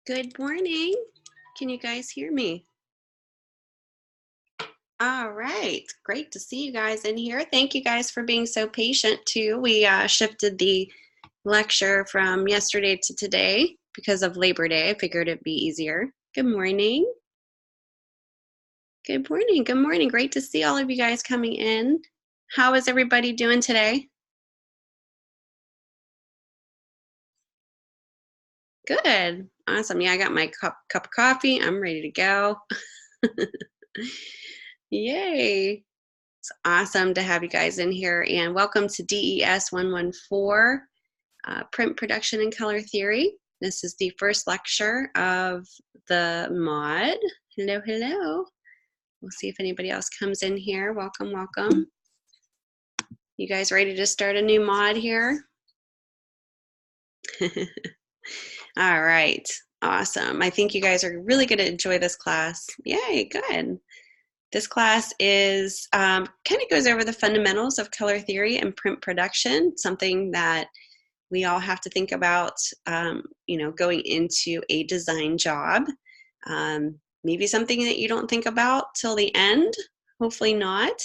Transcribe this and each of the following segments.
Good morning. Can you guys hear me? All right. Great to see you guys in here. Thank you guys for being so patient too. We shifted the lecture from yesterday to today because of Labor Day. I figured it'd be easier. Good morning. Good morning. Good morning. Great to see all of you guys coming in. How is everybody doing today? Good. Awesome. Yeah, I got my cup of coffee. I'm ready to go. Yay. Awesome to have you guys in here, and welcome to DES114, Print Production and Color Theory. This is the first lecture of the mod. Hello, hello. We'll see if anybody else comes in here. Welcome, welcome. You guys ready to start a new mod here? All right, awesome. I think you guys are really going to enjoy this class. Yay, good. This class is kind of goes over the fundamentals of color theory and print production, something that we all have to think about, going into a design job. Maybe something that you don't think about till the end, hopefully not.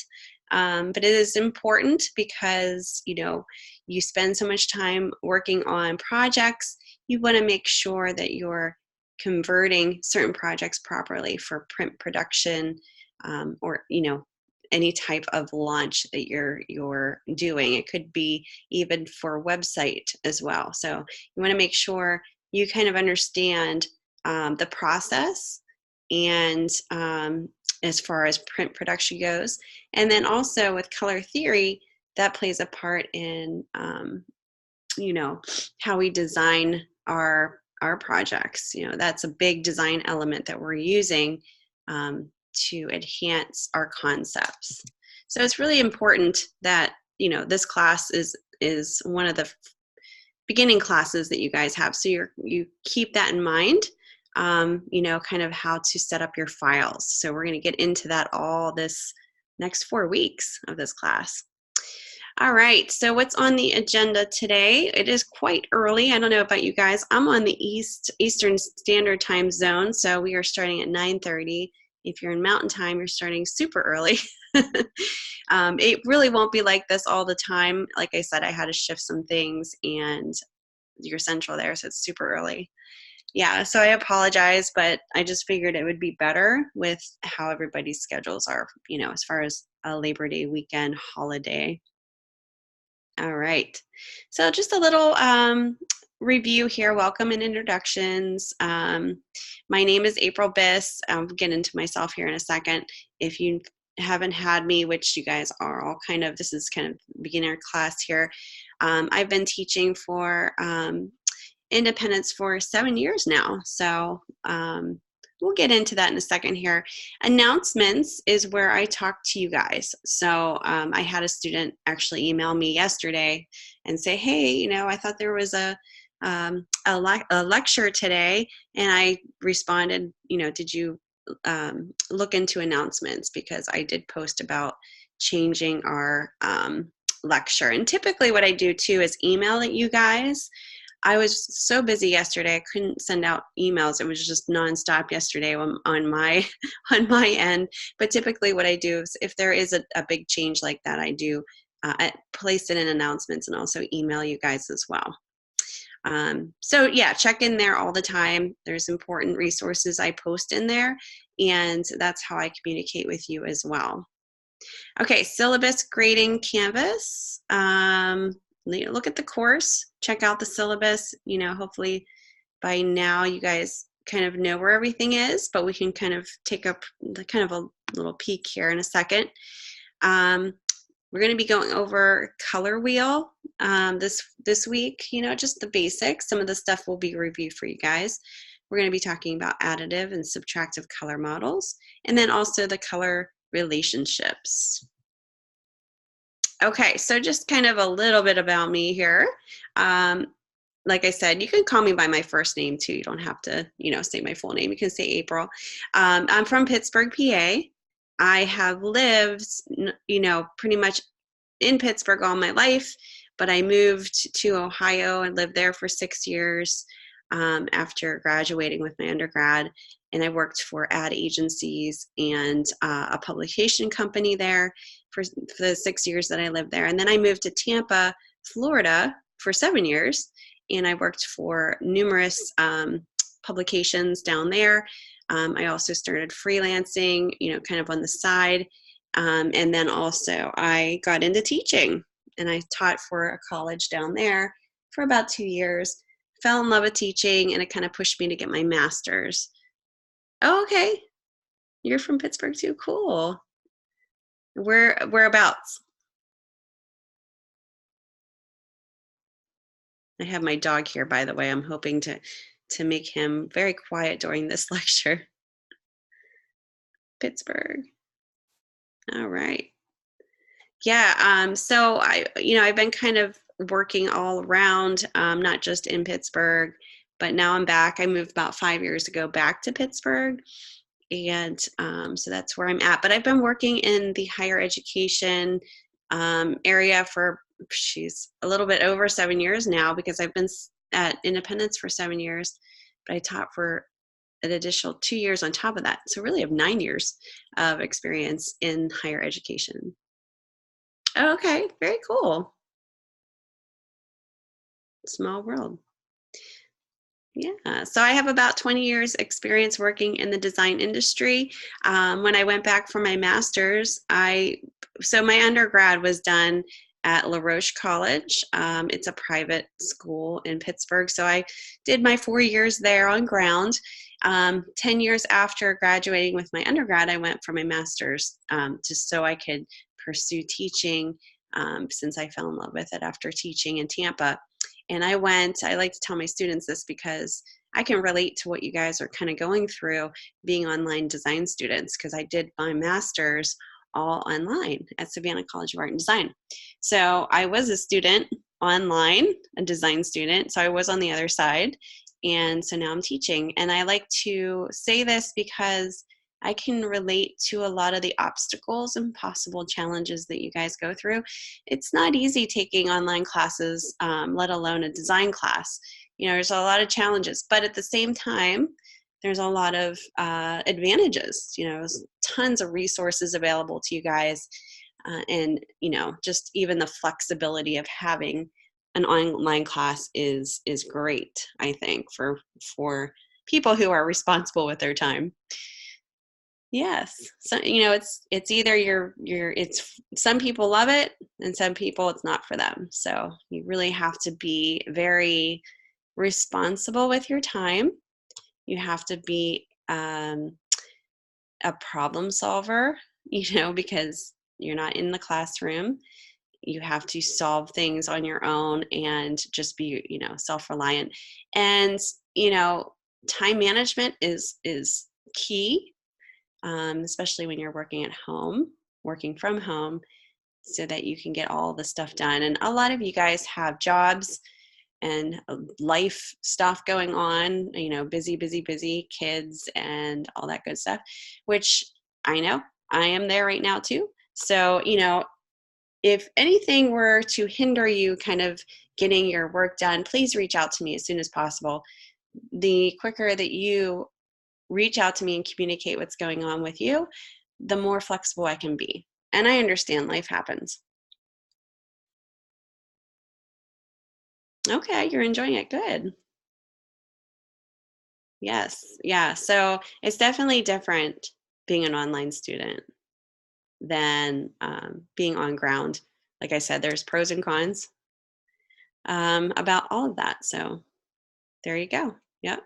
But it is important because, you spend so much time working on projects, you want to make sure that you're converting certain projects properly for print production, or any type of launch that you're doing. It could be even for a website as well. So you want to make sure you kind of understand the process, and as far as print production goes. And then also with color theory, that plays a part in how we design our projects. That's a big design element that we're using to enhance our concepts. So it's really important that this class is one of the beginning classes that you guys have. So you keep that in mind. Kind of how to set up your files. So we're going to get into that all this next 4 weeks of this class. All right, so what's on the agenda today? It is quite early. I don't know about you guys. I'm on the Eastern Standard Time zone, so we are starting at 9:30. If you're in Mountain Time, you're starting super early. It really won't be like this all the time. Like I said, I had to shift some things, and you're Central there, so it's super early. Yeah, so I apologize, but I just figured it would be better with how everybody's schedules are, as far as a Labor Day weekend holiday. All right, so just a little review here. Welcome and introductions. My name is April Biss. I'll get into myself here in a second. If you haven't had me, which you guys are all this is kind of beginner class here. I've been teaching for independence for 7 years now. So we'll get into that in a second here. Announcements is where I talk to you guys. So I had a student actually email me yesterday and say, hey, I thought there was a lecture today. And I responded, did you look into announcements? Because I did post about changing our lecture. And typically what I do too is email it you guys. I was so busy yesterday, I couldn't send out emails. It was just nonstop yesterday on my end. But typically what I do is if there is a big change like that, I do place it in announcements and also email you guys as well. So yeah, check in there all the time. There's important resources I post in there, and that's how I communicate with you as well. Okay, syllabus grading Canvas. Look at the course, check out the syllabus. Hopefully by now you guys kind of know where everything is, but we can kind of take up kind of a little peek here in a second. We're going to be going over color wheel this week, just the basics. Some of the stuff will be reviewed for you guys. We're going to be talking about additive and subtractive color models, and then also the color relationships. Okay, so just kind of a little bit about me here. Like I said, you can call me by my first name too. You don't have to, say my full name. You can say April. I'm from Pittsburgh, PA. I have lived, pretty much in Pittsburgh all my life, but I moved to Ohio and lived there for 6 years. after graduating with my undergrad, and I worked for ad agencies and a publication company there for the 6 years that I lived there. And then I moved to Tampa, Florida for 7 years, and I worked for numerous publications down there. I also started freelancing, kind of on the side. And then also I got into teaching, and I taught for a college down there for about 2 years. Fell in love with teaching, and it kind of pushed me to get my master's. Oh, okay. You're from Pittsburgh too. Cool. Whereabouts? I have my dog here, by the way. I'm hoping to make him very quiet during this lecture. Pittsburgh. All right. Yeah. So I've been kind of working all around, not just in Pittsburgh, but now I'm back. I moved about 5 years ago back to Pittsburgh. And so that's where I'm at. But I've been working in the higher education area for, she's a little bit over 7 years now, because I've been at Independence for 7 years, but I taught for an additional 2 years on top of that. So really have 9 years of experience in higher education. Oh, okay, very cool. Small world. Yeah, so I have about 20 years experience working in the design industry. When I went back for my master's, so my undergrad was done at La Roche College. It's a private school in Pittsburgh. So I did my 4 years there on ground. 10 years after graduating with my undergrad, I went for my master's, just so I could pursue teaching, since I fell in love with it after teaching in Tampa. And I like to tell my students this because I can relate to what you guys are kind of going through being online design students, because I did my master's all online at Savannah College of Art and Design. So I was a student online, a design student. So I was on the other side. And so now I'm teaching. And I like to say this because I can relate to a lot of the obstacles and possible challenges that you guys go through. It's not easy taking online classes, let alone a design class. There's a lot of challenges, but at the same time, there's a lot of advantages. There's tons of resources available to you guys. And, just even the flexibility of having an online class is great, I think, for people who are responsible with their time. Yes. So, it's either it's some people love it and some people it's not for them. So you really have to be very responsible with your time. You have to be a problem solver, because you're not in the classroom. You have to solve things on your own and just be, self-reliant. And, time management is key. Especially when you're working from home, so that you can get all the stuff done. And a lot of you guys have jobs and life stuff going on, busy kids and all that good stuff, which I know I am there right now too. So, if anything were to hinder you kind of getting your work done, please reach out to me as soon as possible. The quicker that you reach out to me and communicate what's going on with you, the more flexible I can be. And I understand life happens. Okay, you're enjoying it. Good. Yes. Yeah. So it's definitely different being an online student than being on ground. Like I said, there's pros and cons about all of that. So there you go. Yep.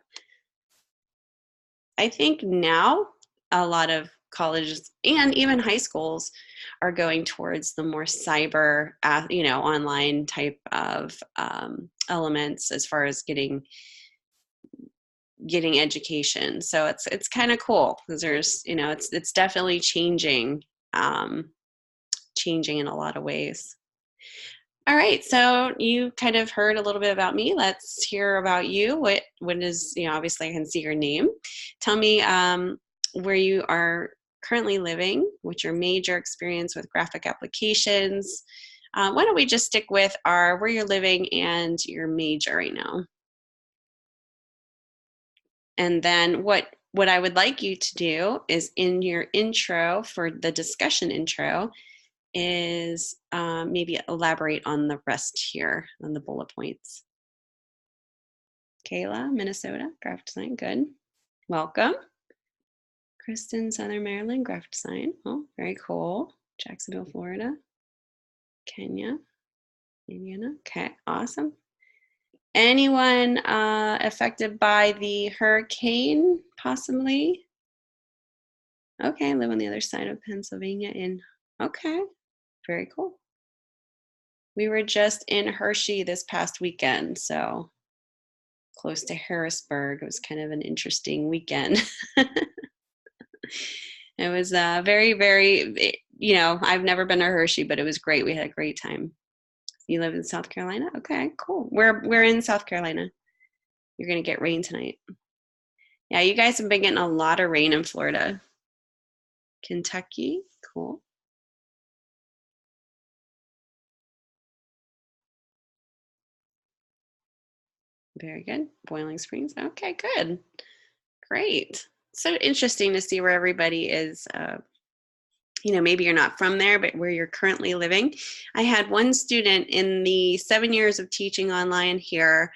I think now a lot of colleges and even high schools are going towards the more cyber, online type of elements as far as getting education. So it's kind of cool because there's, it's definitely changing in a lot of ways. All right, so you kind of heard a little bit about me. Let's hear about you. What is, obviously I can see your name. Tell me where you are currently living, what's your major experience with graphic applications. Why don't we just stick with where you're living and your major right now? And then what I would like you to do is in your intro for the discussion intro is maybe elaborate on the rest here on the bullet points. Kayla, Minnesota, graphic design, good. Welcome. Kristen, Southern Maryland, graphic design. Oh, very cool. Jacksonville, Florida. Kenya, Indiana. Okay, awesome. Anyone affected by the hurricane, possibly? Okay, live on the other side of Pennsylvania okay, very cool. We were just in Hershey this past weekend, so close to Harrisburg. It was kind of an interesting weekend. It was very, very, I've never been to Hershey, but it was great. We had a great time. You live in South Carolina? Okay, cool. We're in South Carolina. You're going to get rain tonight. Yeah, you guys have been getting a lot of rain in Florida. Kentucky, cool. Very good. Boiling Springs. Okay, good. Great. So interesting to see where everybody is. Maybe you're not from there, but where you're currently living. I had one student in the 7 years of teaching online here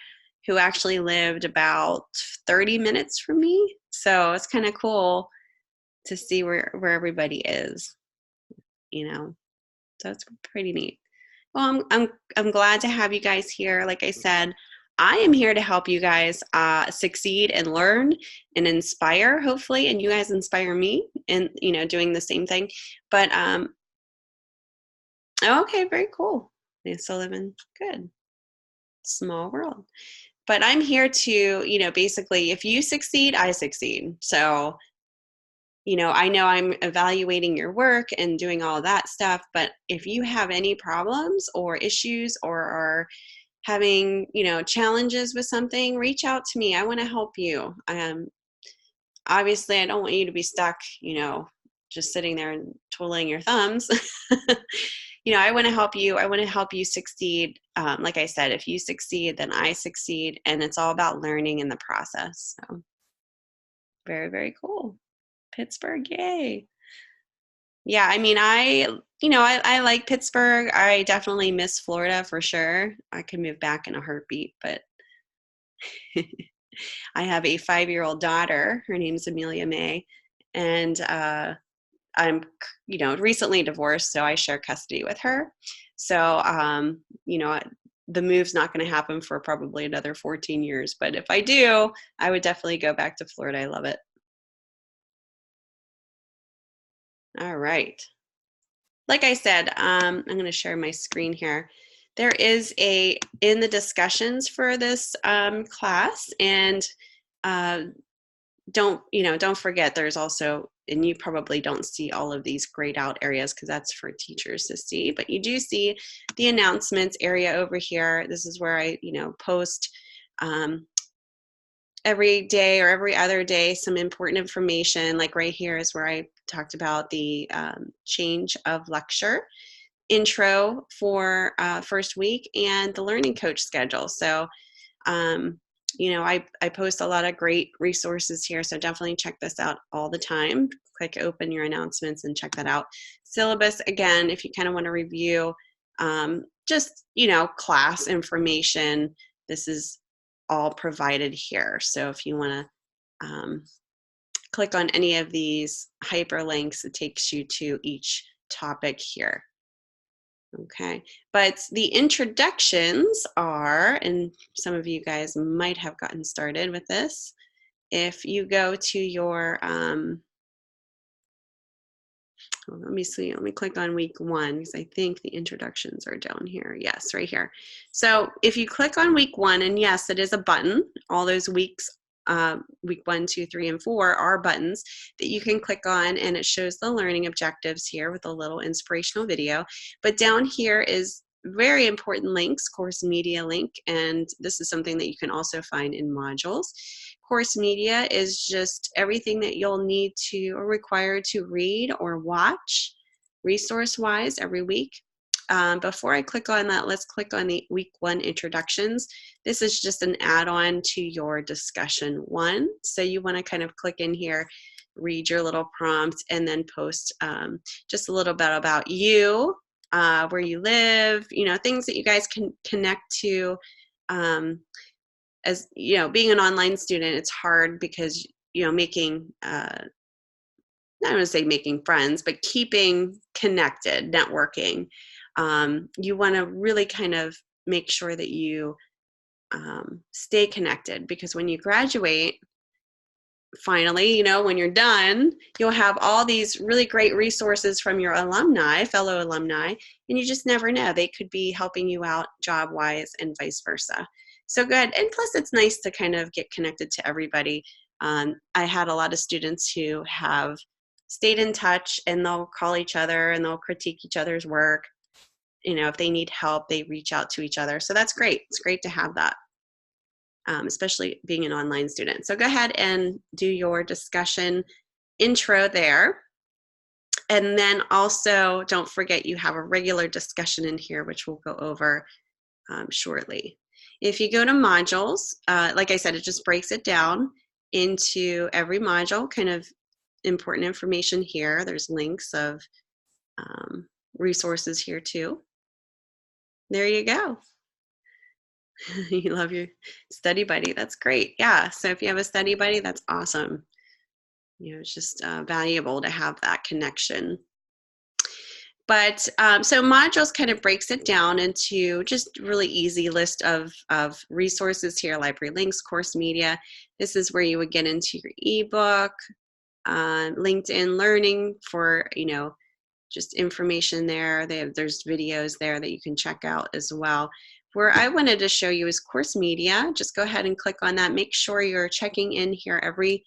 who actually lived about 30 minutes from me. So it's kind of cool to see where everybody is, So it's pretty neat. Well, I'm glad to have you guys here. Like I said, I am here to help you guys succeed and learn and inspire, hopefully, and you guys inspire me and doing the same thing. But okay, very cool. They still live in good small world. But I'm here to basically, if you succeed, I succeed. So I know I'm evaluating your work and doing all that stuff, but if you have any problems or issues or are having, challenges with something, reach out to me. I want to help you. Obviously, I don't want you to be stuck, just sitting there and twiddling your thumbs. I want to help you. I want to help you succeed. Like I said, if you succeed, then I succeed. And it's all about learning in the process. So very, very cool. Pittsburgh, yay. Yeah, I mean, I like Pittsburgh. I definitely miss Florida for sure. I could move back in a heartbeat, but I have a 5-year-old daughter. Her name's Amelia May, and I'm, recently divorced, so I share custody with her. So, the move's not going to happen for probably another 14 years. But if I do, I would definitely go back to Florida. I love it. All right. Like I said, I'm going to share my screen here. There is in the discussions for this class, and don't forget there's also, and you probably don't see all of these grayed out areas because that's for teachers to see, but you do see the announcements area over here. This is where I, post every day or every other day some important information. Like right here is where I talked about the change of lecture intro for first week and the learning coach schedule. So I post a lot of great resources here, so definitely check this out all the time. Click open your announcements and check that out. Syllabus, again, if you kind of want to review just class information, this is all provided here. So if you want to click on any of these hyperlinks, it takes you to each topic here. Okay, but the introductions are, and some of you guys might have gotten started with this. If you go to your, let me see, let me click on week 1 because I think the introductions are down here. Yes, right here. So if you click on week 1, and yes, it is a button, all those weeks, week 1, 2, 3, and 4 are buttons that you can click on, and it shows the learning objectives here with a little inspirational video. But down here is very important links, course media link, and this is something that you can also find in modules. Course media is just everything that you'll need to or required to read or watch resource-wise every week. before I click on that, let's click on the week 1 introductions. This is just an add-on to your discussion 1. So you want to kind of click in here, read your little prompt, and then post just a little bit about you, where you live, things that you guys can connect to. As being an online student, it's hard because making I don't want to say making friends, but keeping connected, networking. You want to really kind of make sure that you stay connected, because when you graduate, finally, when you're done, you'll have all these really great resources from your fellow alumni, and you just never know. They could be helping you out job-wise and vice versa. So good. And plus, it's nice to kind of get connected to everybody. I had a lot of students who have stayed in touch, and they'll call each other and they'll critique each other's work. If they need help, they reach out to each other. So that's great. It's great to have that. Especially being an online student. So go ahead and do your discussion intro there. And then also, don't forget you have a regular discussion in here, which we'll go over shortly. If you go to modules, like I said, it just breaks it down into every module, kind of important information here. There's links of resources here too. There you go. You love your study buddy. That's great. Yeah. So if you have a study buddy, that's awesome. It's just valuable to have that connection. But so modules kind of breaks it down into just really easy list of resources here: library links, course media. This is where you would get into your ebook, LinkedIn Learning for just information there. There's videos there that you can check out as well. Where I wanted to show you is course media. Just go ahead and click on that. Make sure you're checking in here every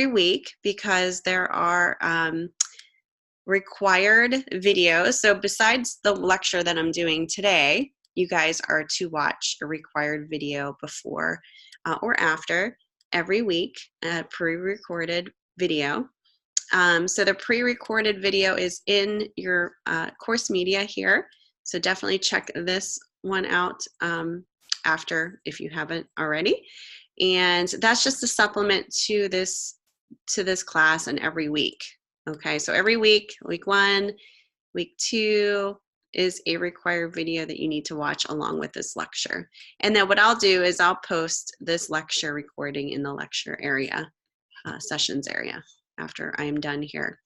week, because there are required videos. So besides the lecture that I'm doing today, you guys are to watch a required video before or after every week, a pre-recorded video. So the pre-recorded video is in your course media here. So definitely check this one out after, if you haven't already. And that's just a supplement to this class and every week. Okay, so every week, week 1, week 2 is a required video that you need to watch along with this lecture. And then what I'll do is I'll post this lecture recording in the lecture area, sessions area, after I am done here.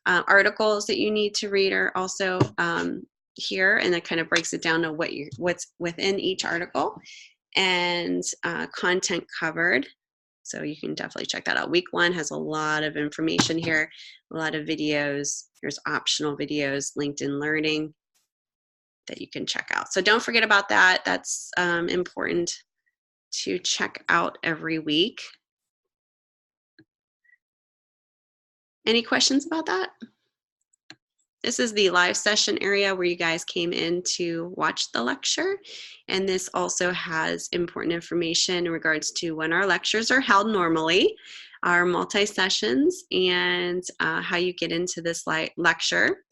Articles that you need to read are also here, and it kind of breaks it down to what's within each article, and content covered. So you can definitely check that out. Week 1 has a lot of information here, a lot of videos. Here's optional videos, LinkedIn Learning, that you can check out. So don't forget about that. That's important to check out every week. Any questions about that? This is the live session area where you guys came in to watch the lecture. And this also has important information in regards to when our lectures are held normally, our multi-sessions, and how you get into this lecture.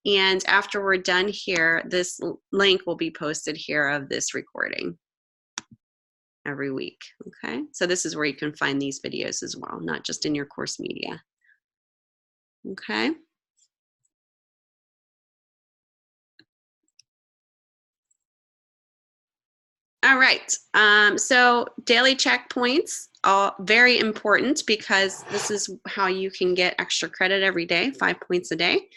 And after we're done here, this link will be posted here of this recording every week. Okay, so this is where you can find these videos as well, not just in your course media. Okay. All right, so daily checkpoints are very important, because this is how you can get extra credit every day, 5 points a day,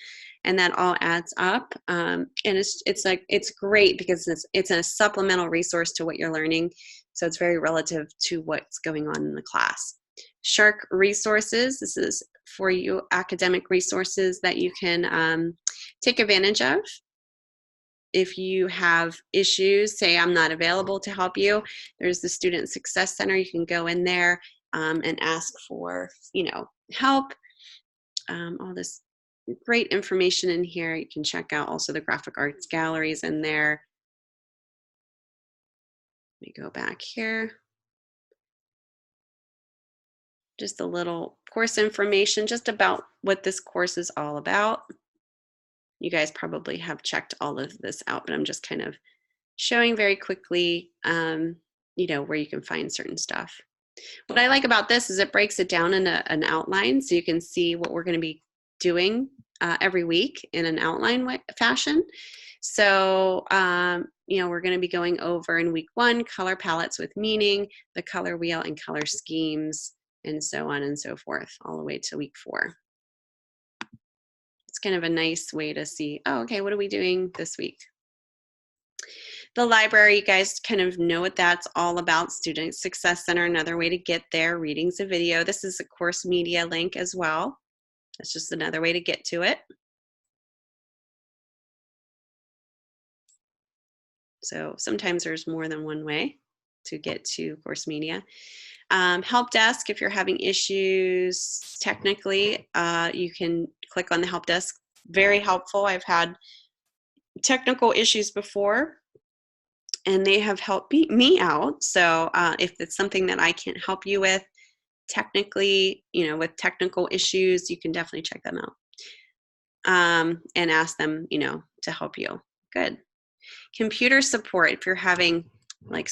and that all adds up. And it's great because it's a supplemental resource to what you're learning, so it's very relative to what's going on in the class. Shark resources, this is for you academic resources that you can take advantage of. If you have issues, say I'm not available to help you, there's the Student Success Center. You can go in there and ask for, help. All this great information in here. You can check out also the graphic arts galleries in there. Let me go back here. Just a little course information just about what this course is all about. you guys probably have checked all of this out, but I'm just kind of showing very quickly, you know, where you can find certain stuff. What I like about this is it breaks it down in an outline, so you can see what we're going to be doing every week in an outline fashion. So, you know, we're going to be going over in week 1, color palettes with meaning, the color wheel and color schemes, and so on and so forth, all the way to week 4. It's kind of a nice way to see, oh, okay, what are we doing this week? The library, you guys kind of know what that's all about. Student Success Center, another way to get there. Reading's a video. This is a course media link as well. That's just another way to get to it. So sometimes there's more than one way to get to course media. Help desk, if you're having issues technically, you can click on the help desk. Very helpful. I've had technical issues before, and they have helped me out. So if it's something that I can't help you with technically, you know, with technical issues, you can definitely check them out and ask them, you know, to help you. Good. Computer support, if you're having like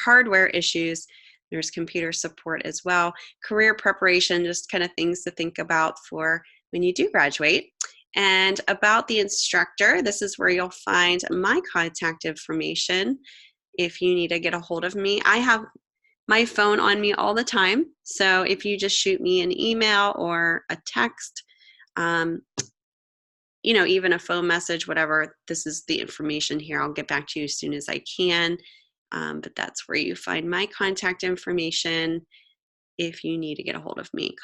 hardware issues, there's computer support as well. Career preparation, just kind of things to think about for when you do graduate. And about the instructor, this is where you'll find my contact information if you need to get a hold of me. I have my phone on me all the time, so if you just shoot me an email or a text, you know, even a phone message, whatever, this is the information here. I'll get back to you as soon as I can, but that's where you find my contact information if you need to get a hold of me.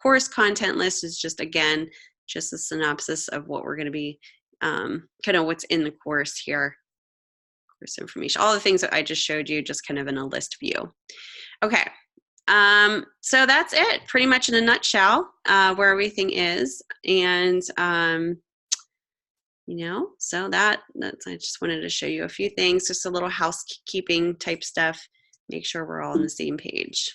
Course content list is just, again, just a synopsis of what we're going to be, kind of what's in the course here. Course information, all the things that I just showed you, just kind of in a list view. Okay, so that's it, pretty much in a nutshell, where everything is. And, you know, so that's, I just wanted to show you a few things, just a little housekeeping type stuff, make sure we're all on the same page.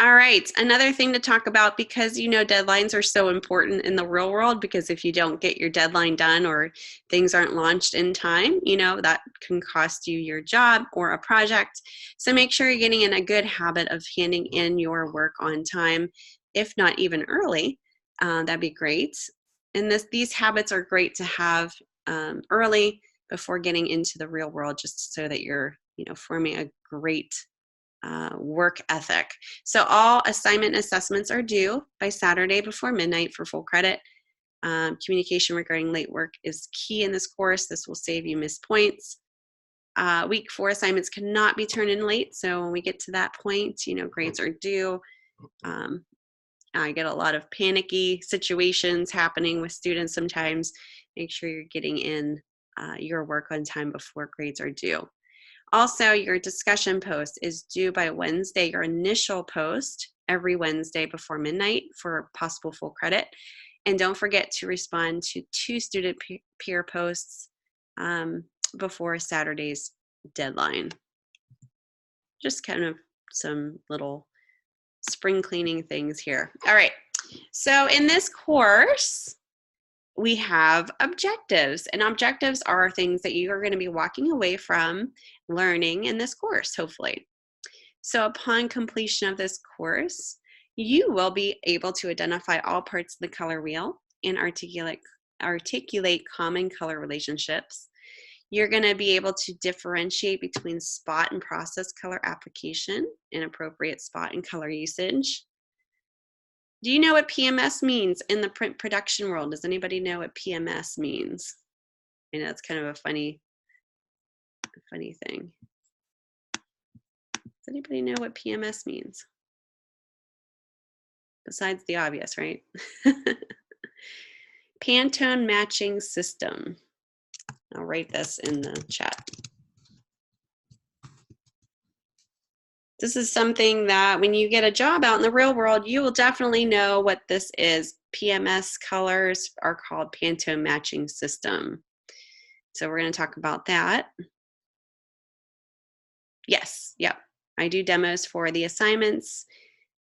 All right, another thing to talk about, because you know deadlines are so important in the real world, because if you don't get your deadline done or things aren't launched in time, you know, that can cost you your job or a project. So make sure you're getting in a good habit of handing in your work on time, if not even early. That'd be great. And these habits are great to have early before getting into the real world, just so that you're, you know, forming a great work ethic. So all assignment assessments are due by Saturday before midnight for full credit. Communication regarding late work is key in this course. This will save you missed points. Week 4 assignments cannot be turned in late. So when we get to that point, you know, grades are due. I get a lot of panicky situations happening with students sometimes. Make sure you're getting in your work on time before grades are due. Also, your discussion post is due by Wednesday, your initial post every Wednesday before midnight for possible full credit. And don't forget to respond to 2 student peer posts before Saturday's deadline. Just kind of some little spring cleaning things here. All right, so in this course, we have objectives, and objectives are things that you are going to be walking away from learning in this course, hopefully. So upon completion of this course, you will be able to identify all parts of the color wheel and articulate common color relationships. You're going to be able to differentiate between spot and process color application and appropriate spot and color usage. Do you know what PMS means in the print production world? Does anybody know what PMS means? I know it's kind of a funny thing. Does anybody know what PMS means? Besides the obvious, right? Pantone matching system. I'll write this in the chat. This is something that when you get a job out in the real world, you will definitely know what this is. PMS colors are called Pantone matching system. So we're going to talk about that. Yes, yep. I do demos for the assignments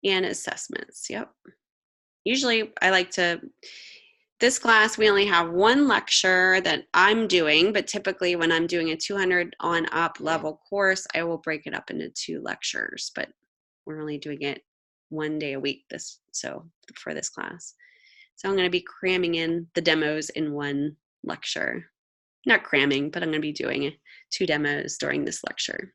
and assessments, yep. usually I like to, this class, we only have one lecture that I'm doing, but typically when I'm doing a 200 on up level course, I will break it up into 2 lectures, but we're only doing it 1 day a week for this class. So I'm going to be cramming in the demos in 1 lecture. Not cramming, but I'm going to be doing 2 demos during this lecture.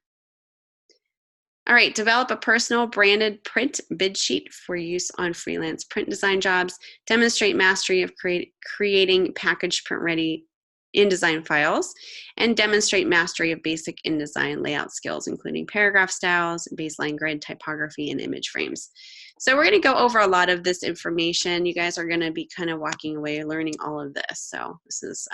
All right, develop a personal branded print bid sheet for use on freelance print design jobs. Demonstrate mastery of creating packaged print ready InDesign files, and demonstrate mastery of basic InDesign layout skills, including paragraph styles, baseline grid, typography, and image frames. So we're going to go over a lot of this information. You guys are going to be kind of walking away learning all of this. So this is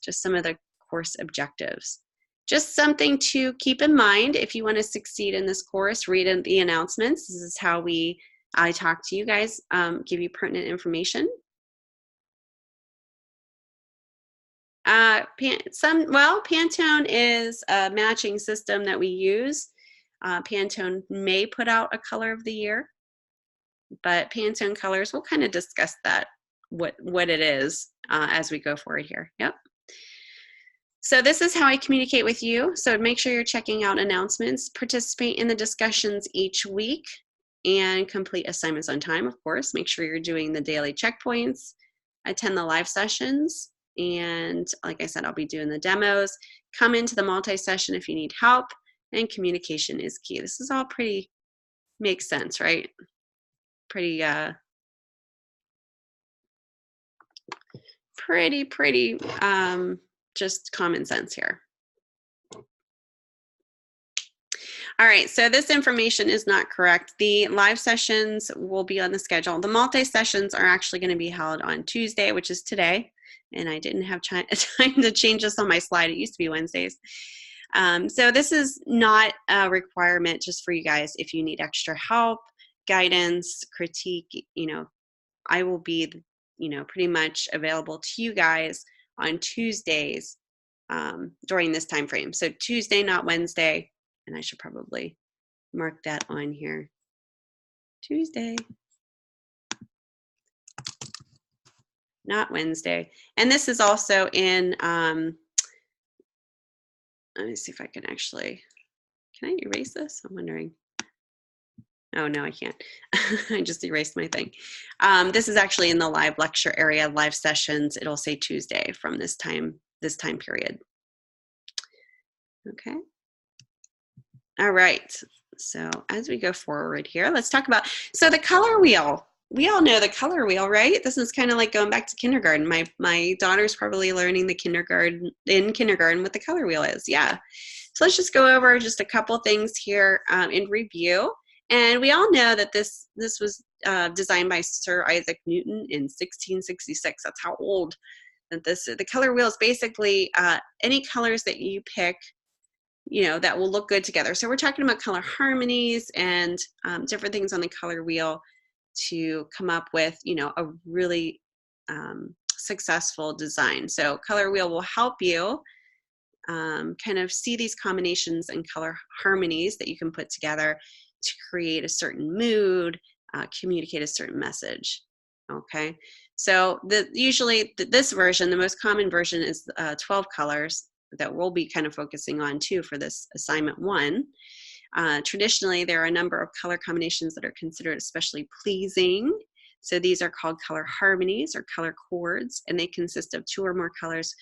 just some of the course objectives. Just something to keep in mind if you want to succeed in this course, read in the announcements. This is how I talk to you guys, give you pertinent information. Pantone is a matching system that we use. Pantone may put out a color of the year, but Pantone colors, we'll kind of discuss that, what it is as we go forward here. Yep. So this is how I communicate with you. So make sure you're checking out announcements, participate in the discussions each week, and complete assignments on time, of course. Make sure you're doing the daily checkpoints, attend the live sessions, and like I said, I'll be doing the demos. Come into the multi-session if you need help, and communication is key. This is all pretty, makes sense, right? Pretty just common sense here. All right, so this information is not correct. The live sessions will be on the schedule. The multi-sessions are actually going to be held on Tuesday, which is today, and I didn't have time to change this on my slide. It used to be Wednesdays. So this is not a requirement just for you guys. If you need extra help, guidance, critique, I will be, pretty much available to you guys on Tuesdays during this time frame. So Tuesday, not Wednesday, and I should probably mark that on here. Tuesday, not Wednesday. And this is also in, let me see if I can actually, can I erase this? I'm wondering. Oh, no, I can't. I just erased my thing. This is actually in the live lecture area, live sessions. It'll say Tuesday from this time period. Okay. All right. So as we go forward here, let's talk about, so the color wheel. We all know the color wheel, right? This is kind of like going back to kindergarten. My daughter's probably learning in kindergarten what the color wheel is. Yeah. So let's just go over just a couple things here in review. And we all know that this was designed by Sir Isaac Newton in 1666. That's how old that this is. The color wheel is basically any colors that you pick, that will look good together. So we're talking about color harmonies and different things on the color wheel to come up with, a really successful design. So color wheel will help you kind of see these combinations and color harmonies that you can put together to create a certain mood, communicate a certain message. Okay, so usually this version, the most common version is 12 colors that we'll be kind of focusing on too for this assignment 1. Traditionally, there are a number of color combinations that are considered especially pleasing. So these are called color harmonies or color chords, and they consist of 2 or more colors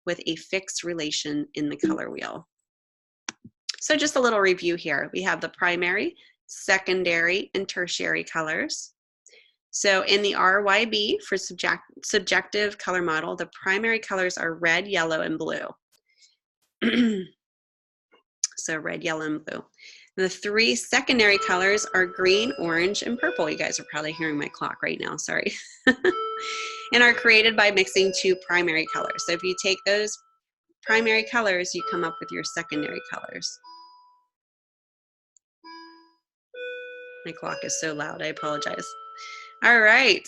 with a fixed relation in the color wheel. So just a little review here. We have the primary, secondary, and tertiary colors. So in the RYB for subjective color model, the primary colors are red, yellow, and blue. So red, yellow, and blue. The 3 secondary colors are green, orange, and purple. You guys are probably hearing my clock right now, sorry. And are created by mixing 2 primary colors. So if you take those primary colors, you come up with your secondary colors. My clock is so loud, I apologize. All right.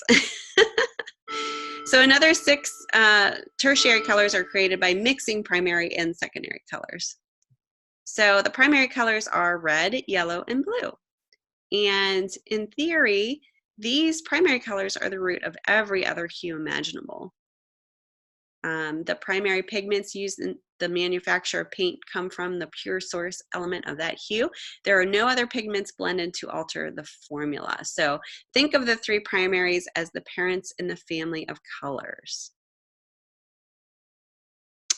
So another 6 tertiary colors are created by mixing primary and secondary colors. So the primary colors are red, yellow, and blue. And in theory, these primary colors are the root of every other hue imaginable. The primary pigments used in the manufacture of paint come from the pure source element of that hue. There are no other pigments blended to alter the formula. So think of the three primaries as the parents in the family of colors.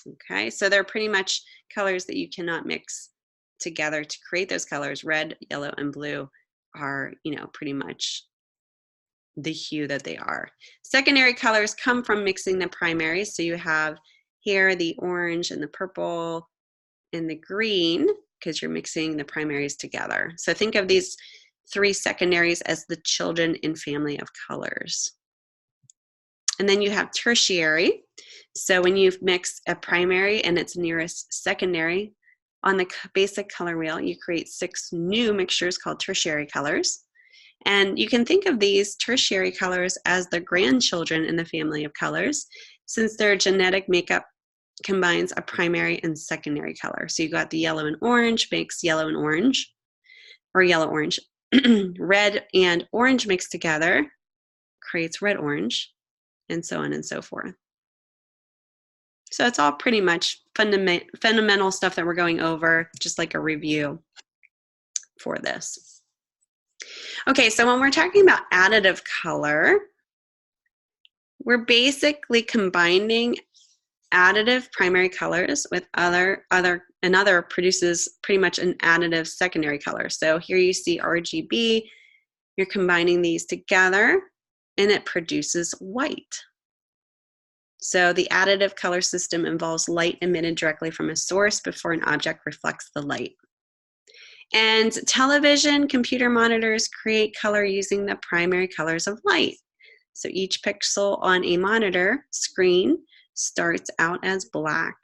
Okay, so they're pretty much colors that you cannot mix together to create those colors. Red, yellow, and blue are, pretty much the hue that they are. Secondary colors come from mixing the primaries. So you have here the orange and the purple and the green because you're mixing the primaries together. So think of these three secondaries as the children in family of colors. And then you have tertiary. So when you mix a primary and its nearest secondary on the basic color wheel, you create 6 new mixtures called tertiary colors. And you can think of these tertiary colors as the grandchildren in the family of colors, since their genetic makeup combines a primary and secondary color. So you got the yellow and orange makes yellow and orange, or yellow-orange. Red and orange mixed together creates red-orange, and so on and so forth. So it's all pretty much fundamental stuff that we're going over, just like a review for this. Okay, so when we're talking about additive color, we're basically combining additive primary colors with another produces pretty much an additive secondary color. So here you see RGB, you're combining these together and it produces white. So the additive color system involves light emitted directly from a source before an object reflects the light. And television, computer monitors create color using the primary colors of light. So each pixel on a monitor screen starts out as black.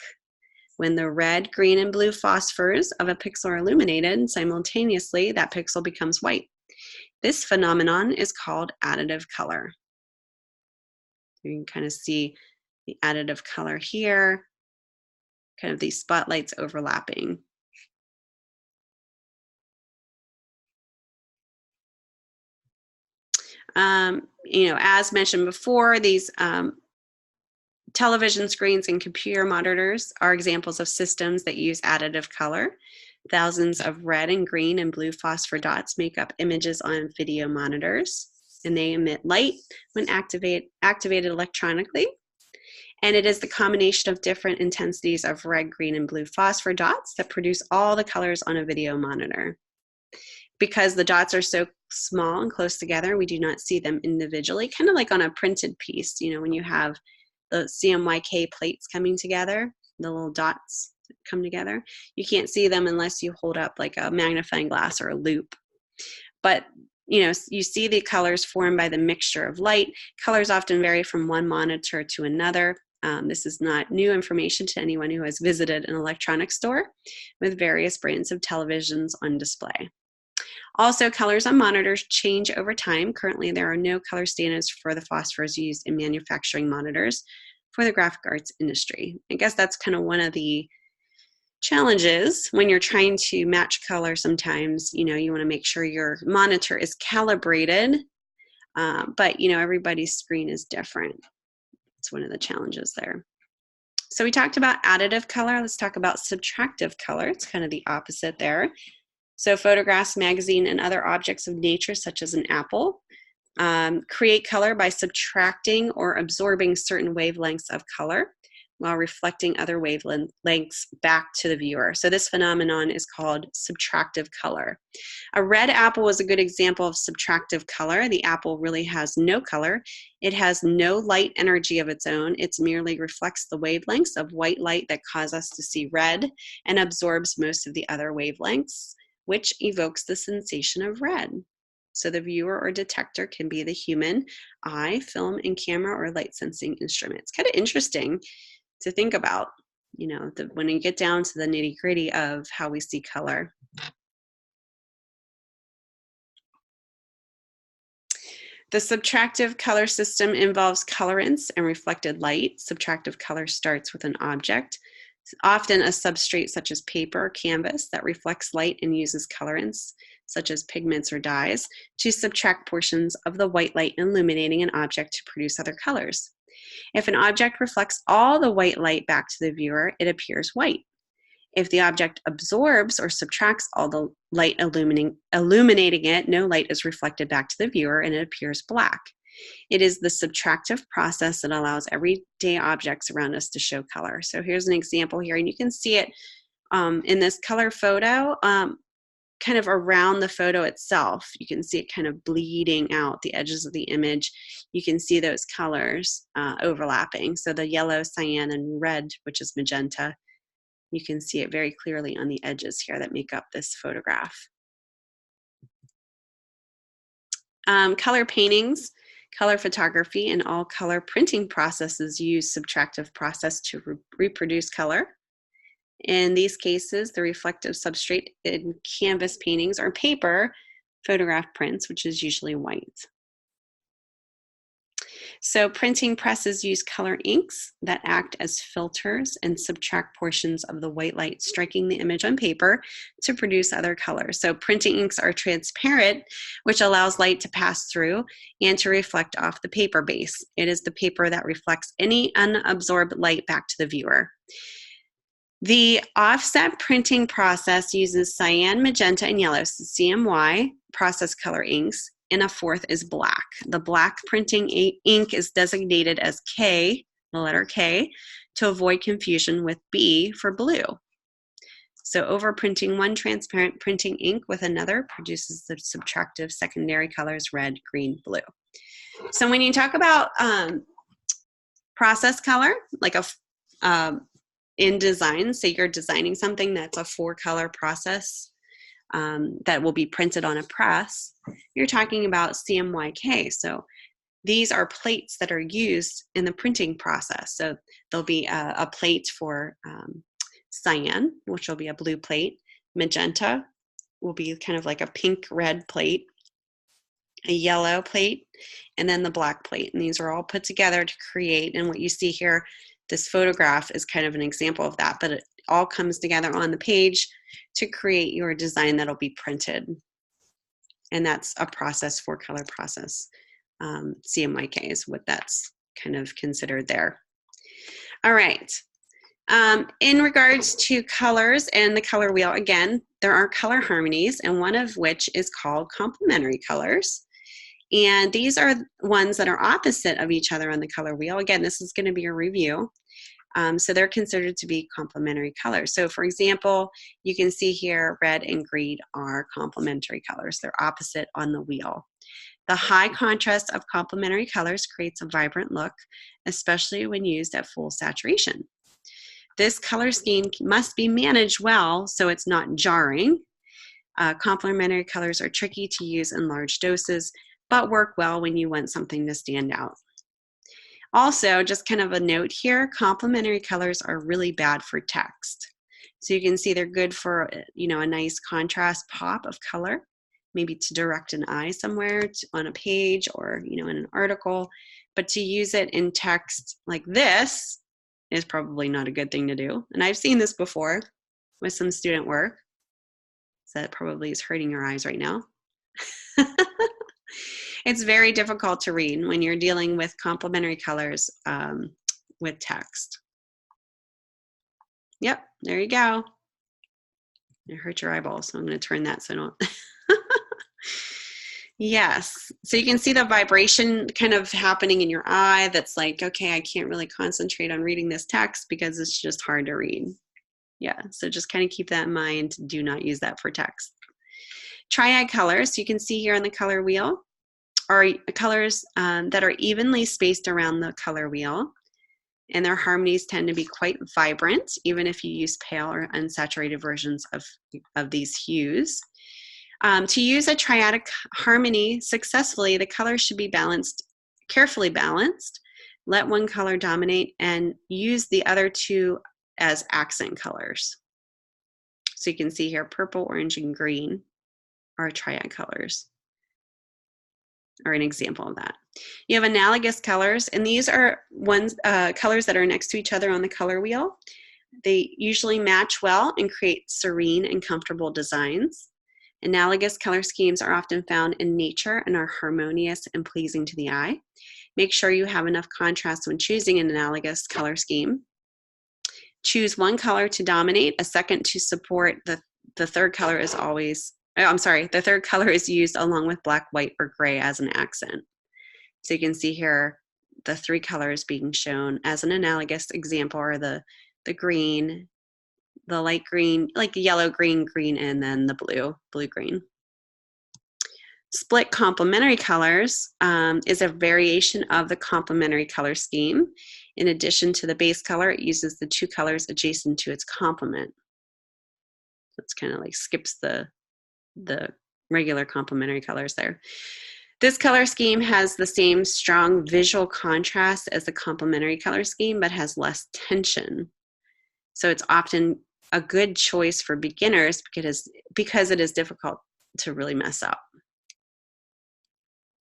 When the red, green, and blue phosphors of a pixel are illuminated simultaneously, that pixel becomes white. This phenomenon is called additive color. You can kind of see the additive color here, kind of these spotlights overlapping. As mentioned before, these television screens and computer monitors are examples of systems that use additive color. Thousands of red and green and blue phosphor dots make up images on video monitors, and they emit light when activated electronically. And it is the combination of different intensities of red, green, and blue phosphor dots that produce all the colors on a video monitor. Because the dots are so small and close together, we do not see them individually, kind of like on a printed piece, when you have the CMYK plates coming together, the little dots come together. You can't see them unless you hold up like a magnifying glass or a loupe. But you see the colors formed by the mixture of light. Colors often vary from one monitor to another. This is not new information to anyone who has visited an electronics store with various brands of televisions on display. Also, colors on monitors change over time. Currently, there are no color standards for the phosphors used in manufacturing monitors for the graphic arts industry. I guess that's kind of one of the challenges when you're trying to match color. Sometimes, you want to make sure your monitor is calibrated, but, everybody's screen is different. It's one of the challenges there. So we talked about additive color. Let's talk about subtractive color. It's kind of the opposite there. So photographs, magazine, and other objects of nature, such as an apple, create color by subtracting or absorbing certain wavelengths of color while reflecting other wavelengths back to the viewer. So this phenomenon is called subtractive color. A red apple is a good example of subtractive color. The apple really has no color. It has no light energy of its own. It merely reflects the wavelengths of white light that cause us to see red and absorbs most of the other wavelengths, which evokes the sensation of red. So the viewer or detector can be the human eye, film, and camera, or light sensing instrument. It's kind of interesting to think about, when you get down to the nitty gritty of how we see color. The subtractive color system involves colorants and reflected light. Subtractive color starts with an object, often a substrate such as paper or canvas, that reflects light and uses colorants. such as pigments or dyes, to subtract portions of the white light illuminating an object to produce other colors. If an object reflects all the white light back to the viewer, it appears white. If the object absorbs or subtracts all the light illuminating it, no light is reflected back to the viewer and it appears black. It is the subtractive process that allows everyday objects around us to show color. So here's an example here, and you can see it in this color photo, kind of around the photo itself. You can see it kind of bleeding out the edges of the image. You can see those colors overlapping. So the yellow, cyan, and red, which is magenta, you can see it very clearly on the edges here that make up this photograph. Color paintings, color photography, and all color printing processes use subtractive process to reproduce color. In these cases, the reflective substrate in canvas paintings or paper photograph prints, which is usually white. So printing presses use color inks that act as filters and subtract portions of the white light striking the image on paper to produce other colors. So printing inks are transparent, which allows light to pass through and to reflect off the paper base. It is the paper that reflects any unabsorbed light back to the viewer. The offset printing process uses cyan, magenta, and yellow, so CMY, process color inks, and a fourth is black. The black printing ink is designated as K, the letter K, to avoid confusion with B for blue. So overprinting one transparent printing ink with another produces the subtractive secondary colors red, green, blue. So when you talk about process color, like in design, say you're designing something that's a 4-color process that will be printed on a press, you're talking about CMYK. So these are plates that are used in the printing process. So there'll be a plate for cyan, which will be a blue plate. Magenta will be kind of like a pink-red plate, a yellow plate, and then the black plate. And these are all put together to create, and what you see here, this photograph is kind of an example of that, but it all comes together on the page to create your design that'll be printed. And that's a process, 4-color process. CMYK is what that's kind of considered there. All right. In regards to colors and the color wheel, again, there are color harmonies, and one of which is called complementary colors. And these are ones that are opposite of each other on the color wheel. Again, this is going to be a review. So they're considered to be complementary colors. So for example, you can see here red and green are complementary colors. They're opposite on the wheel. The high contrast of complementary colors creates a vibrant look, especially when used at full saturation. This color scheme must be managed well so it's not jarring. Complementary colors are tricky to use in large doses, but work well when you want something to stand out. Also, just kind of a note here, complementary colors are really bad for text. So you can see they're good for, you know, a nice contrast pop of color, maybe to direct an eye somewhere on a page or, you know, in an article. But to use it in text like this is probably not a good thing to do. And I've seen this before with some student work. So that probably is hurting your eyes right now. It's very difficult to read when you're dealing with complementary colors with text. Yep, there you go. It hurt your eyeballs, so I'm going to turn that so don't. Yes, so you can see the vibration kind of happening in your eye that's like, okay, I can't really concentrate on reading this text because it's just hard to read. Yeah, so just kind of keep that in mind. Do not use that for text. Triad colors, you can see here on the color wheel, are colors that are evenly spaced around the color wheel, and their harmonies tend to be quite vibrant, even if you use pale or unsaturated versions of these hues. To use a triadic harmony successfully, the colors should be balanced, carefully balanced. Let one color dominate and use the other two as accent colors. So you can see here, purple, orange, and green are triad colors, or an example of that. You have analogous colors, and these are colors that are next to each other on the color wheel. They usually match well and create serene and comfortable designs. Analogous color schemes are often found in nature and are harmonious and pleasing to the eye. Make sure you have enough contrast when choosing an analogous color scheme. Choose one color to dominate, a second to support. The third color is always, I'm sorry, the third color is used along with black, white, or gray as an accent. So you can see here the three colors being shown as an analogous example are the green, the light green, like the yellow, green, green, and then the blue, blue, green. Split complementary colors is a variation of the complementary color scheme. In addition to the base color, it uses the two colors adjacent to its complement. So it's kind of like skips the regular complementary colors there. This color scheme has the same strong visual contrast as the complementary color scheme, but has less tension. So it's often a good choice for beginners because it is difficult to really mess up.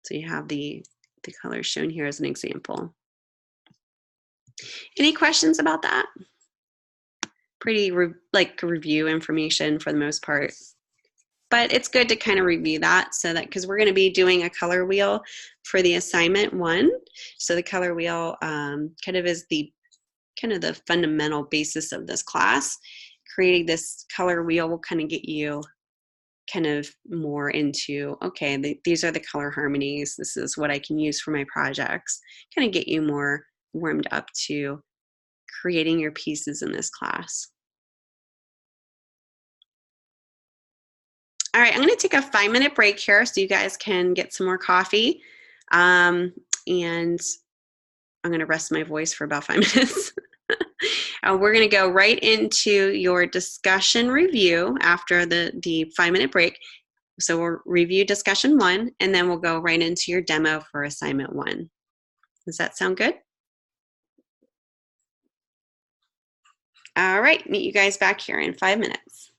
So you have the colors shown here as an example. Any questions about that? Pretty like review information for the most part. But it's good to kind of review that so that, because we're going to be doing a color wheel for the assignment 1. So the color wheel kind of is the fundamental basis of this class. Creating this color wheel will kind of get you kind of more into, okay, these are the color harmonies. This is what I can use for my projects. Kind of get you more warmed up to creating your pieces in this class. All right, I'm going to take a 5-minute break here so you guys can get some more coffee. And I'm going to rest my voice for about 5 minutes. We're going to go right into your discussion review after the 5-minute break. So we'll review discussion 1, and then we'll go right into your demo for assignment 1. Does that sound good? All right, meet you guys back here in 5 minutes.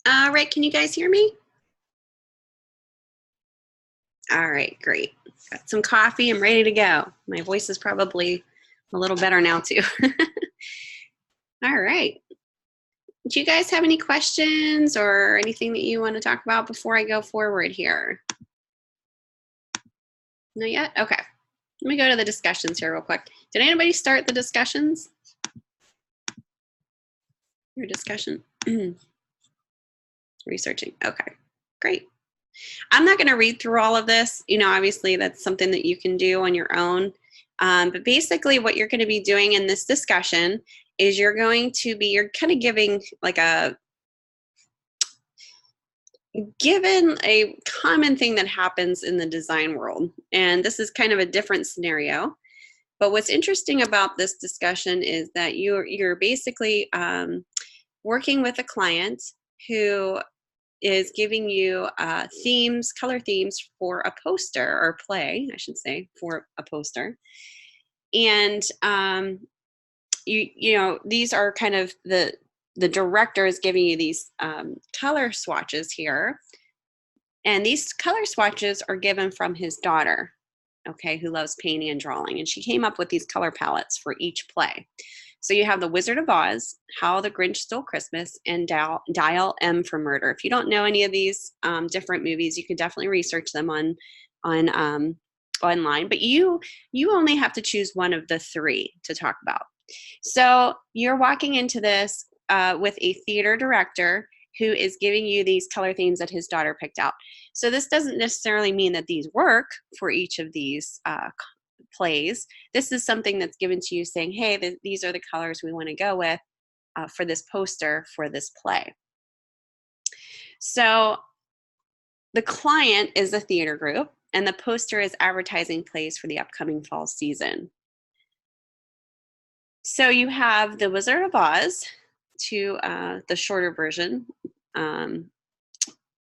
All right, can you guys hear me? All right, great. Got some coffee. I'm ready to go. My voice is probably a little better now too. All right. Do you guys have any questions or anything that you want to talk about before I go forward here? Not yet? Okay. Let me go to the discussions here real quick. Did anybody start the discussions? Your discussion? Researching. Okay, great. I'm not going to read through all of this. You know, obviously that's something that you can do on your own. But basically what you're going to be doing in this discussion is you're kind of giving like given a common thing that happens in the design world. And this is kind of a different scenario. But what's interesting about this discussion is that you're basically working with a client who is giving you color themes for a poster or play, I should say, for a poster. And you know, these are kind of the director is giving you these color swatches here. And these color swatches are given from his daughter, okay, who loves painting and drawing. And she came up with these color palettes for each play. So you have The Wizard of Oz, How the Grinch Stole Christmas, and Dial M for Murder. If you don't know any of these different movies, you can definitely research them online. But you only have to choose one of the three to talk about. So you're walking into this with a theater director who is giving you these color themes that his daughter picked out. So this doesn't necessarily mean that these work for each of these plays. This is something that's given to you saying, hey, these are the colors we want to go with for this poster for this play. So the client is a theater group, and the poster is advertising plays for the upcoming fall season. So you have The Wizard of Oz, to the shorter version.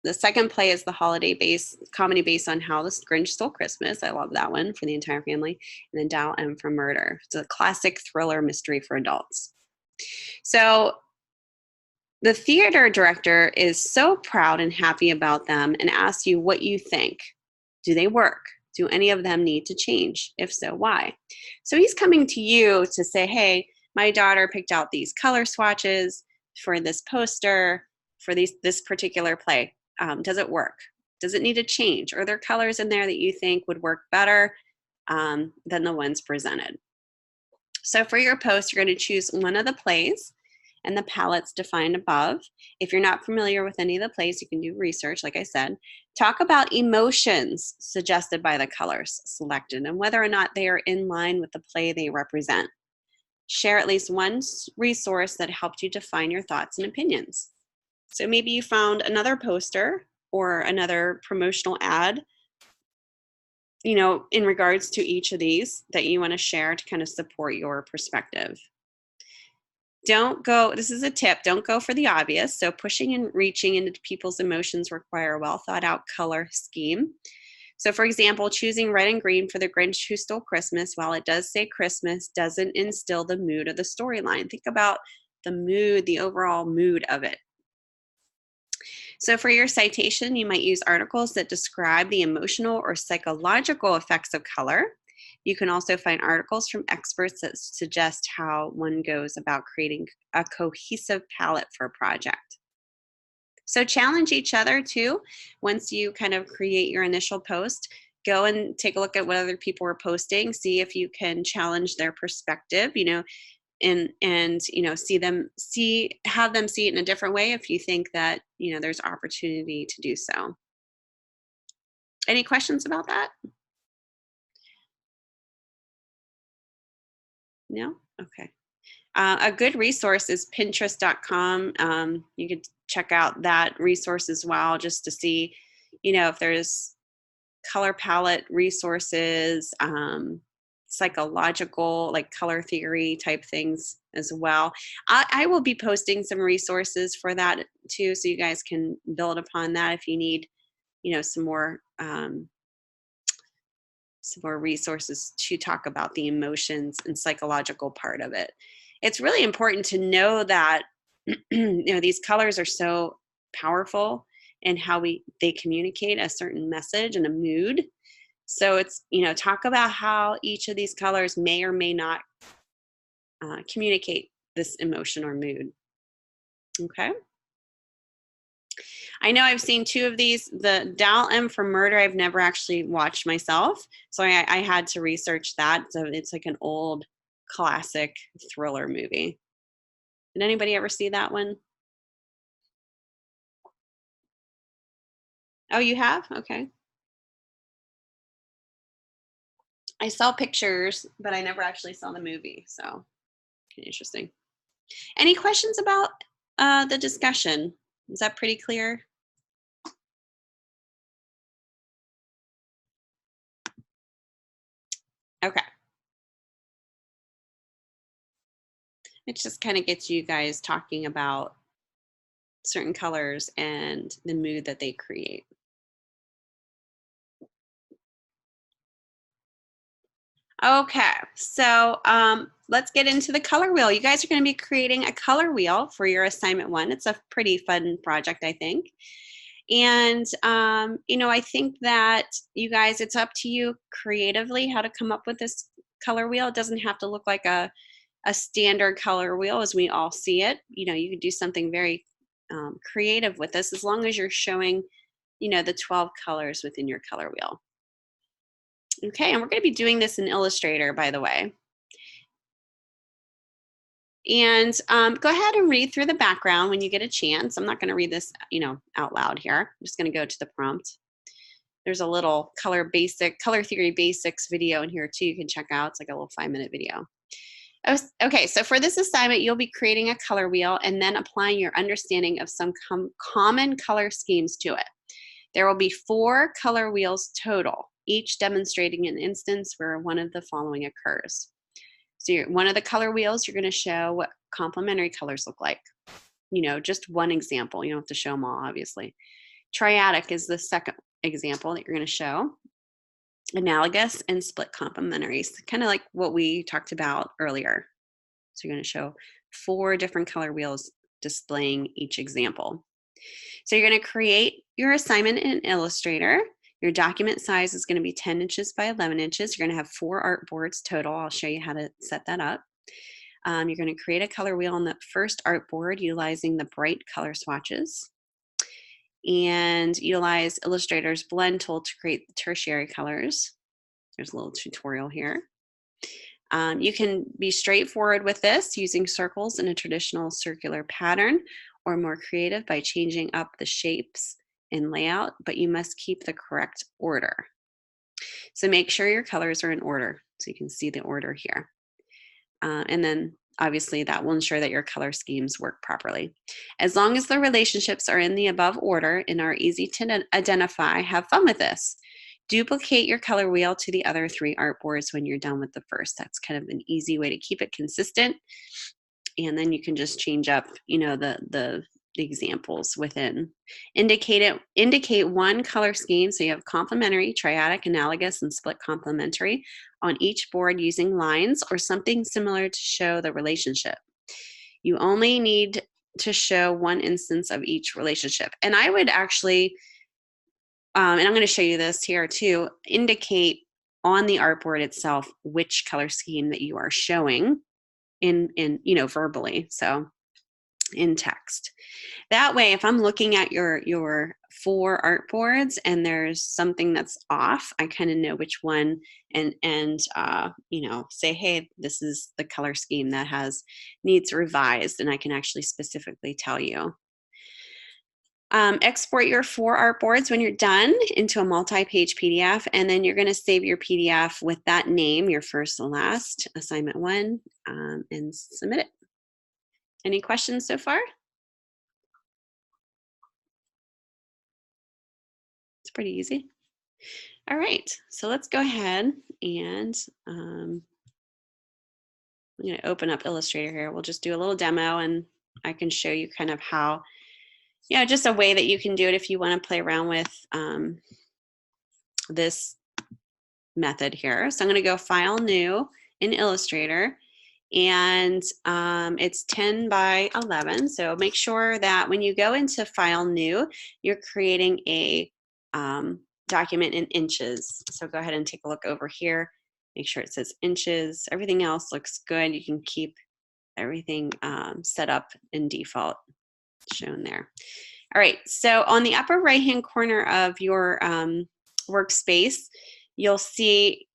The second play is the comedy based on How the Grinch Stole Christmas. I love that one for the entire family. And then Dial M for Murder. It's a classic thriller mystery for adults. So the theater director is so proud and happy about them and asks you what you think. Do they work? Do any of them need to change? If so, why? So he's coming to you to say, hey, my daughter picked out these color swatches for this poster for this particular play. Does it work? Does it need to change? Are there colors in there that you think would work better than the ones presented? So for your post, you're going to choose one of the plays and the palettes defined above. If you're not familiar with any of the plays, you can do research, like I said. Talk about emotions suggested by the colors selected and whether or not they are in line with the play they represent. Share at least one resource that helped you define your thoughts and opinions. So maybe you found another poster or another promotional ad, you know, in regards to each of these that you want to share to kind of support your perspective. This is a tip, don't go for the obvious. So pushing and reaching into people's emotions require a well thought out color scheme. So for example, choosing red and green for The Grinch Who Stole Christmas, while it does say Christmas, doesn't instill the mood of the storyline. Think about the mood, the overall mood of it. So for your citation, you might use articles that describe the emotional or psychological effects of color. You can also find articles from experts that suggest how one goes about creating a cohesive palette for a project. So challenge each other too. Once you kind of create your initial post, go and take a look at what other people are posting, see if you can challenge their perspective, you know, and you know, have them see it in a different way if you think that, you know, there's opportunity to do so. Any questions about that? No? Okay. A good resource is Pinterest.com. You could check out that resource as well, just to see, you know, if there's color palette resources, psychological, like color theory type things as well. I will be posting some resources for that too, so you guys can build upon that if you need, you know, some more resources to talk about the emotions and psychological part of it. It's really important to know that you know, these colors are so powerful in how they communicate a certain message and a mood. So it's, talk about how each of these colors may or may not communicate this emotion or mood. Okay. I know I've seen two of these. The Dial M for Murder, I've never actually watched myself. So I had to research that. So it's like an old classic thriller movie. Did anybody ever see that one? Oh, you have? Okay. I saw pictures, but I never actually saw the movie. So interesting. Any questions about the discussion? Is that pretty clear? Okay. It just kind of gets you guys talking about certain colors and the mood that they create. Okay, so let's get into the color wheel. You guys are going to be creating a color wheel for your assignment 1. It's a pretty fun project, I think. And, I think that you guys, it's up to you creatively how to come up with this color wheel. It doesn't have to look like a standard color wheel as we all see it. You could do something very creative with this as long as you're showing, the 12 colors within your color wheel. Okay, and we're going to be doing this in Illustrator, by the way. And go ahead and read through the background when you get a chance. I'm not going to read this, out loud here. I'm just going to go to the prompt. There's a little color theory basics video in here too you can check out. It's like a little 5-minute video. Okay, so for this assignment, you'll be creating a color wheel and then applying your understanding of some common color schemes to it. There will be 4 color wheels total, each demonstrating an instance where one of the following occurs. So one of the color wheels, you're going to show what complementary colors look like. Just one example. You don't have to show them all, obviously. Triadic is the second example that you're going to show. Analogous and split complementaries, kind of like what we talked about earlier. So you're going to show 4 different color wheels displaying each example. So you're going to create your assignment in Illustrator. Your document size is going to be 10 inches by 11 inches. You're going to have 4 art boards total. I'll show you how to set that up. You're going to create a color wheel on the first art board utilizing the bright color swatches. And utilize Illustrator's blend tool to create the tertiary colors. There's a little tutorial here. You can be straightforward with this using circles in a traditional circular pattern, or more creative by changing up the shapes and layout, but you must keep the correct order. So make sure your colors are in order so you can see the order here. And then obviously that will ensure that your color schemes work properly. As long as the relationships are in the above order and are easy to identify, have fun with this. Duplicate your color wheel to the other 3 artboards when you're done with the first. That's kind of an easy way to keep it consistent. And then you can just change up, the examples within. Indicate one color scheme. So you have complementary, triadic, analogous, and split complementary on each board using lines or something similar to show the relationship. You only need to show one instance of each relationship. And I would actually, and I'm going to show you this here too, indicate on the artboard itself which color scheme that you are showing in verbally, so in text. That way, if I'm looking at your 4 artboards and there's something that's off, I kind of know which one and say, hey, this is the color scheme that needs revised, and I can actually specifically tell you. Export your 4 artboards when you're done into a multi-page PDF, and then you're going to save your PDF with that name, your first and last, assignment 1, and submit it. Any questions so far? It's pretty easy. All right, so let's go ahead and I'm going to open up Illustrator here. We'll just do a little demo and I can show you kind of how, just a way that you can do it if you want to play around with this method here. So I'm going to go File, New in Illustrator, and it's 10 by 11. So make sure that when you go into File New, you're creating a document in inches. So go ahead and take a look over here. Make sure it says inches. Everything else looks good. You can keep everything set up in default shown there. All right, so on the upper right-hand corner of your workspace, you'll see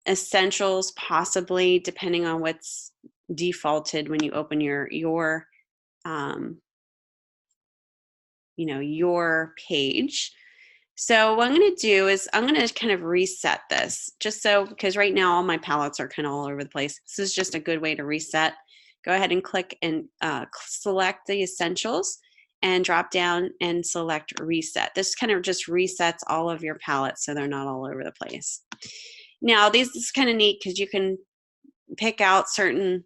essentials, possibly, depending on what's defaulted when you open your page. So what I'm going to do is I'm going to kind of reset this, just so, because right now all my palettes are kind of all over the place. This is just a good way to reset. Go ahead and click and select the essentials and drop down and select reset. This kind of just resets all of your palettes so they're not all over the place. Now this is kind of neat because you can pick out certain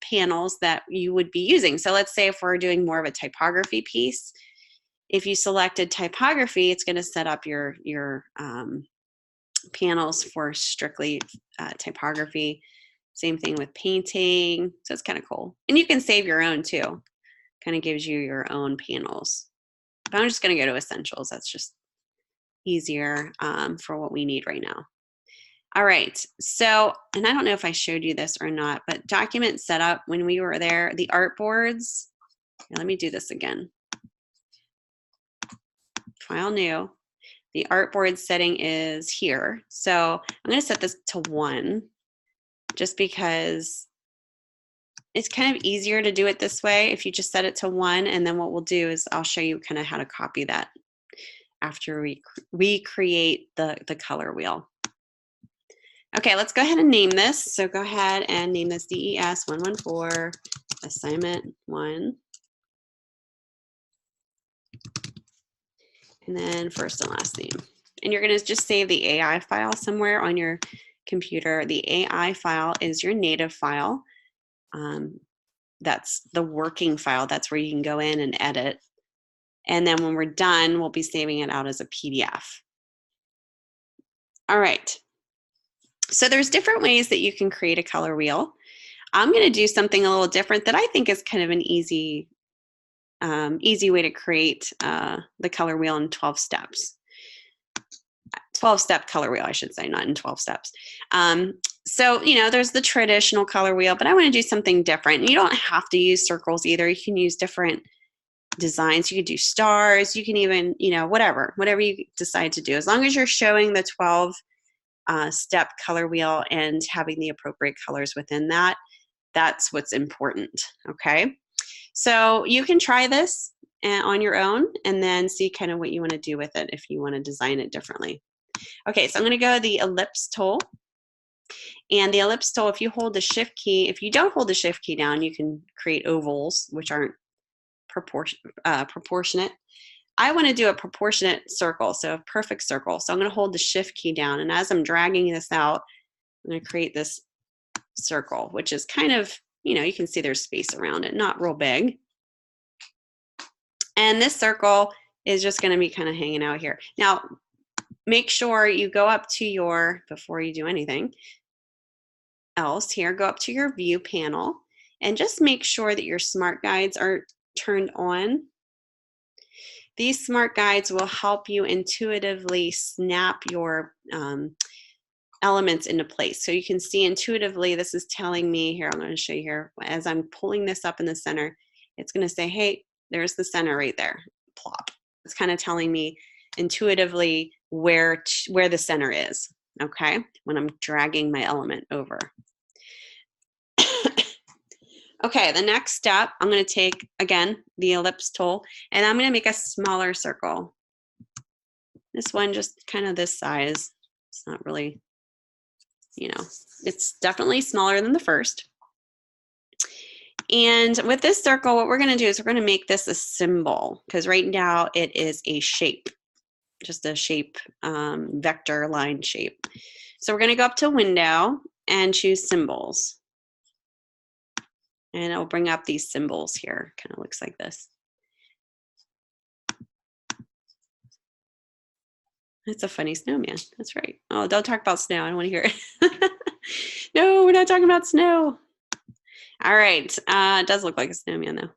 panels that you would be using. So let's say if we're doing more of a typography piece, if you selected typography, it's going to set up your panels for strictly typography. Same thing with painting. So it's kind of cool. And you can save your own too. Kind of gives you your own panels. But I'm just going to go to essentials. That's just easier for what we need right now. All right, so, and I don't know if I showed you this or not, but document setup, when we were there, the artboards, let me do this again. File New. The artboard setting is here. So I'm going to set this to 1 just because it's kind of easier to do it this way if you just set it to 1, and then what we'll do is I'll show you kind of how to copy that after we create the color wheel. Okay, let's go ahead and name this. So go ahead and name this DES114 assignment 1. And then first and last name. And you're going to just save the AI file somewhere on your computer. The AI file is your native file. That's the working file. That's where you can go in and edit. And then when we're done, we'll be saving it out as a PDF. All right. So there's different ways that you can create a color wheel. I'm going to do something a little different that I think is kind of an easy way to create the color wheel in 12 steps. 12-step color wheel, I should say, not in 12 steps. So, there's the traditional color wheel, but I want to do something different. You don't have to use circles either. You can use different designs. You could do stars. You can even, whatever you decide to do. As long as you're showing the 12 step color wheel and having the appropriate colors within that, that's what's important, okay? So you can try this on your own and then see kind of what you want to do with it if you want to design it differently. Okay, so I'm going to go to the ellipse tool. And the ellipse tool, if you hold the shift key, if you don't hold the shift key down, you can create ovals, which aren't proportionate. I want to do a proportionate circle, so a perfect circle. So I'm going to hold the shift key down, and as I'm dragging this out, I'm going to create this circle, which is kind of, you can see there's space around it, not real big. And this circle is just going to be kind of hanging out here. Now, make sure you go up to before you do anything else here, go up to your view panel and just make sure that your smart guides are turned on. These smart guides will help you intuitively snap your elements into place. So you can see intuitively, this is telling me here, I'm going to show you here, as I'm pulling this up in the center, it's going to say, hey, there's the center right there, plop. It's kind of telling me intuitively where the center is, okay, when I'm dragging my element over. Okay, the next step, I'm going to take, again, the ellipse tool, and I'm going to make a smaller circle. This one just kind of this size. It's not really, it's definitely smaller than the first. And with this circle, what we're going to do is we're going to make this a symbol, because right now it is a shape, just a shape, vector line shape. So we're going to go up to Window and choose Symbols. And it'll bring up these symbols here. Kind of looks like this. It's a funny snowman. That's right. Oh, don't talk about snow. I don't want to hear it. No, we're not talking about snow. All right, it does look like a snowman though.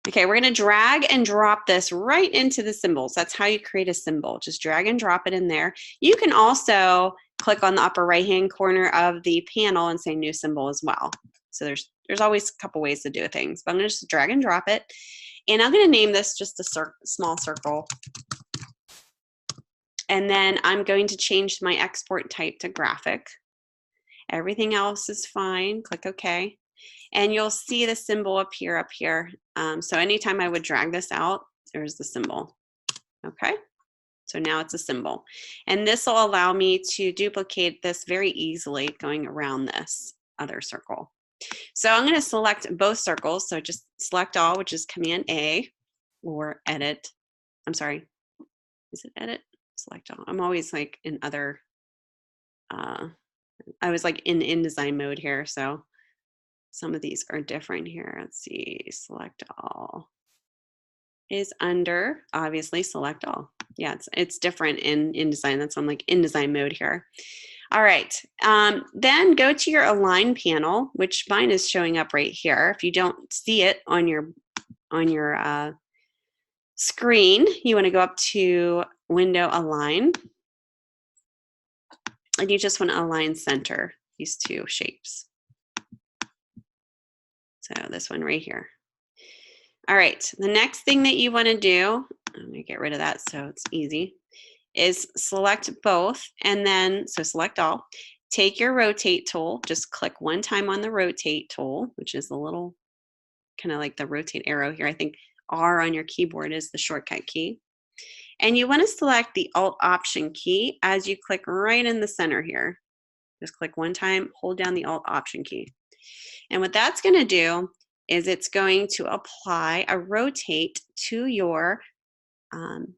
Okay, we're gonna drag and drop this right into the symbols. That's how you create a symbol. Just drag and drop it in there. You can also click on the upper right-hand corner of the panel and say new symbol as well. So there's always a couple ways to do things, but I'm gonna just drag and drop it. And I'm gonna name this just a small circle. And then I'm going to change my export type to graphic. Everything else is fine, click OK. And you'll see the symbol appear up here. So anytime I would drag this out, there's the symbol. Okay, so now it's a symbol. And this will allow me to duplicate this very easily going around this other circle. So I'm going to select both circles. So just select all, which is Command A, or edit. I'm sorry, is it edit? Select all. I'm always like in other, I was like in InDesign mode here. So some of these are different here. Let's see, select all is under, obviously, select all. Yeah, it's different in InDesign. That's why I'm like InDesign mode here. All right, then go to your align panel, which mine is showing up right here. If you don't see it on your screen, you want to go up to window align, and you just want to align center these two shapes. So this one right here. All right, the next thing that you want to do, I'm going to get rid of that so it's easy, is select both, and then, so select all. Take your rotate tool, just click one time on the rotate tool, which is the little, kind of like the rotate arrow here. I think R on your keyboard is the shortcut key. And you want to select the Alt Option key as you click right in the center here. Just click one time, hold down the Alt Option key. And what that's going to do is it's going to apply a rotate to your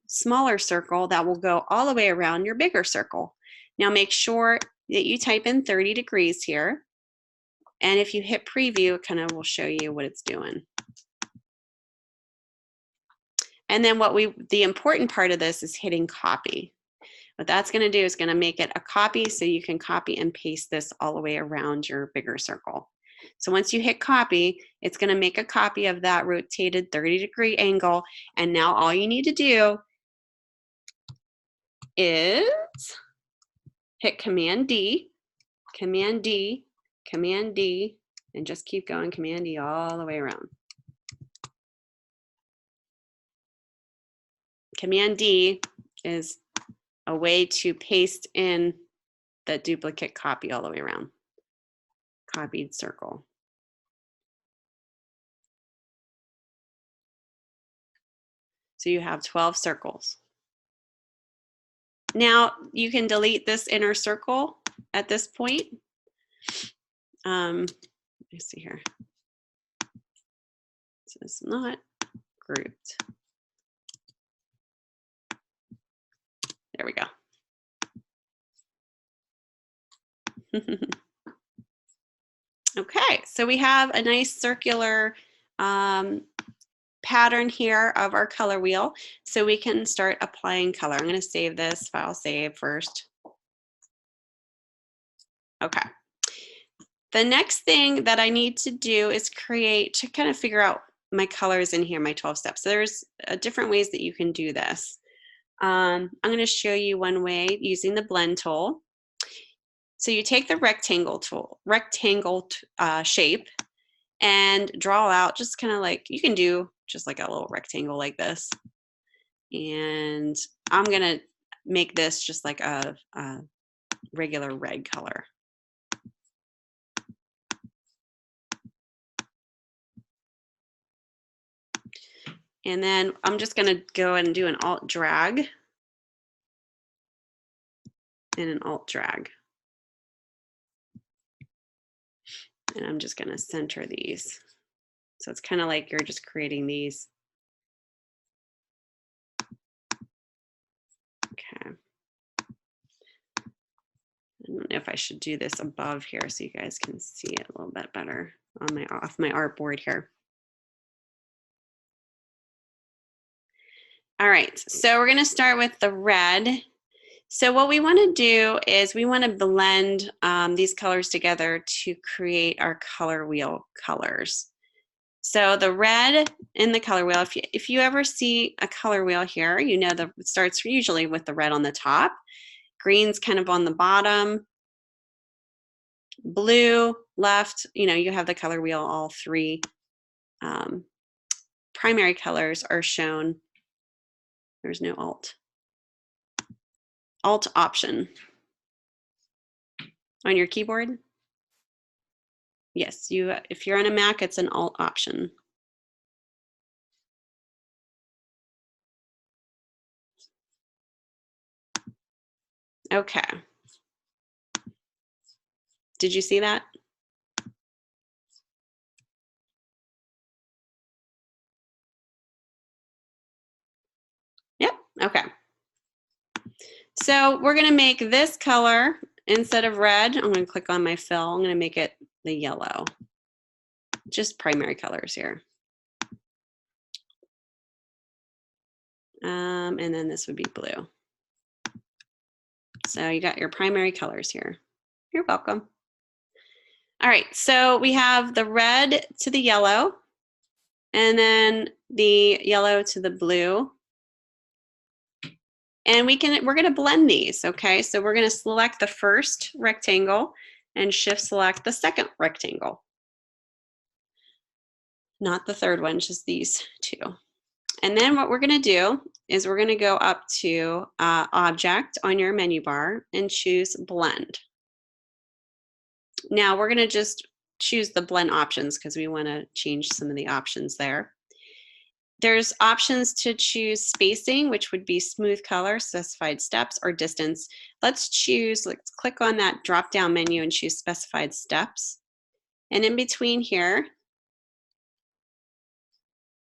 smaller circle that will go all the way around your bigger circle. Now make sure that you type in 30 degrees here. And if you hit preview, it kind of will show you what it's doing. And then the important part of this is hitting copy. What that's going to do is going to make it a copy so you can copy and paste this all the way around your bigger circle. So once you hit copy, it's going to make a copy of that rotated 30-degree angle. And now all you need to do is hit Command D, Command D, Command D, and just keep going Command D all the way around. Command D is a way to paste in the duplicate copy all the way around. Copied circle. So you have 12 circles. Now you can delete this inner circle at this point. Let me see here. So it's not grouped. There we go. Okay, so we have a nice circular pattern here of our color wheel, so we can start applying color. I'm going to save this, file save first. Okay. The next thing that I need to do is to kind of figure out my colors in here, my 12 steps. So there's different ways that you can do this. I'm going to show you one way using the blend tool. So you take the rectangle shape and draw out just kind of like, you can do just like a little rectangle like this. And I'm going to make this just like a regular red color. And then I'm just going to go ahead and do an Alt drag and an Alt drag. And I'm just going to center these. So it's kind of like you're just creating these. Okay. I don't know if I should do this above here so you guys can see it a little bit better on off my artboard here. All right, so we're going to start with the red. So what we want to do is we want to blend these colors together to create our color wheel colors. So the red in the color wheel, if you ever see a color wheel here, you know that it starts usually with the red on the top, green's kind of on the bottom, blue left, you have the color wheel, all three primary colors are shown. There's no alt option on your keyboard. Yes, if you're on a Mac, it's an alt option. Okay. Did you see that? Yep, okay. So we're gonna make this color, instead of red, I'm gonna click on my fill, I'm gonna make it the yellow. Just primary colors here. And then this would be blue. So you got your primary colors here. You're welcome. All right, so we have the red to the yellow, and then the yellow to the blue. And we're gonna blend these, okay? So we're gonna select the first rectangle and shift select the second rectangle. Not the third one, just these two. And then what we're gonna do is we're gonna go up to Object on your menu bar and choose Blend. Now we're gonna just choose the blend options because we wanna change some of the options there. There's options to choose spacing, which would be smooth color, specified steps, or distance. Let's click on that drop-down menu and choose specified steps. And in between here,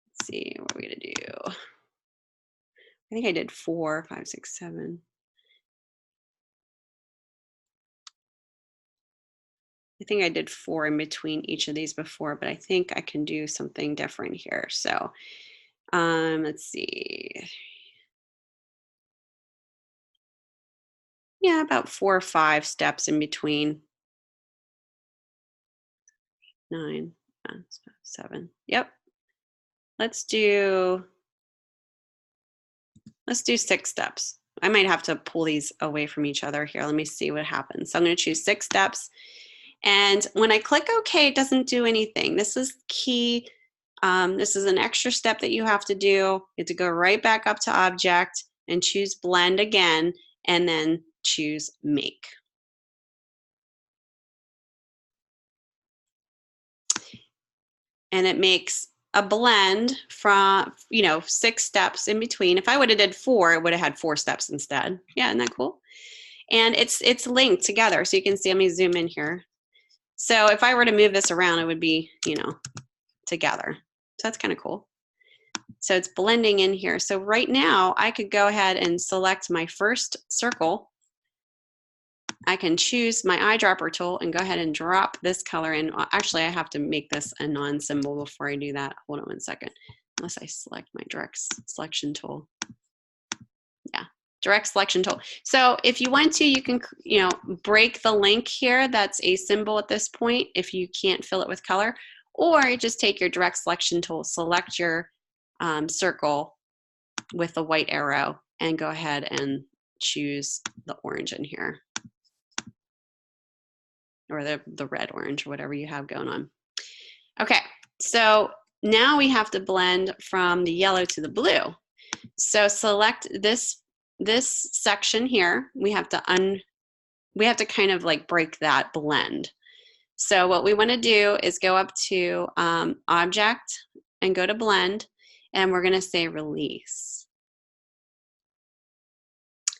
let's see, what are we gonna do? I think I did 4, 5, 6, 7. I think I did 4 in between each of these before, but I think I can do something different here. So let's see. Yeah, about 4 or 5 steps in between. 9, 7. Yep. Let's do 6 steps. I might have to pull these away from each other here. Let me see what happens. So I'm going to choose 6 steps. And when I click OK, it doesn't do anything. This is key. This is an extra step that you have to do. You have to go right back up to Object and choose Blend again, and then choose Make. And it makes a blend from 6 steps in between. If I would have did 4, it would have had 4 steps instead. Yeah, isn't that cool? And it's linked together, so you can see. Let me zoom in here. So if I were to move this around, it would be together. So that's kind of cool. So it's blending in here. So right now I could go ahead and select my first circle. I can choose my eyedropper tool and go ahead and drop this color in. Actually, I have to make this a non-symbol before I do that. Hold on 1 second. Unless I select my direct selection tool. Yeah, direct selection tool. So if you want to, you can break the link here. That's a symbol at this point if you can't fill it with color. Or you just take your direct selection tool, select your circle with the white arrow, and go ahead and choose the orange in here. Or the red, orange, or whatever you have going on. Okay, so now we have to blend from the yellow to the blue. So select this section here. We have to kind of like break that blend. So what we want to do is go up to Object and go to Blend, and we're going to say Release.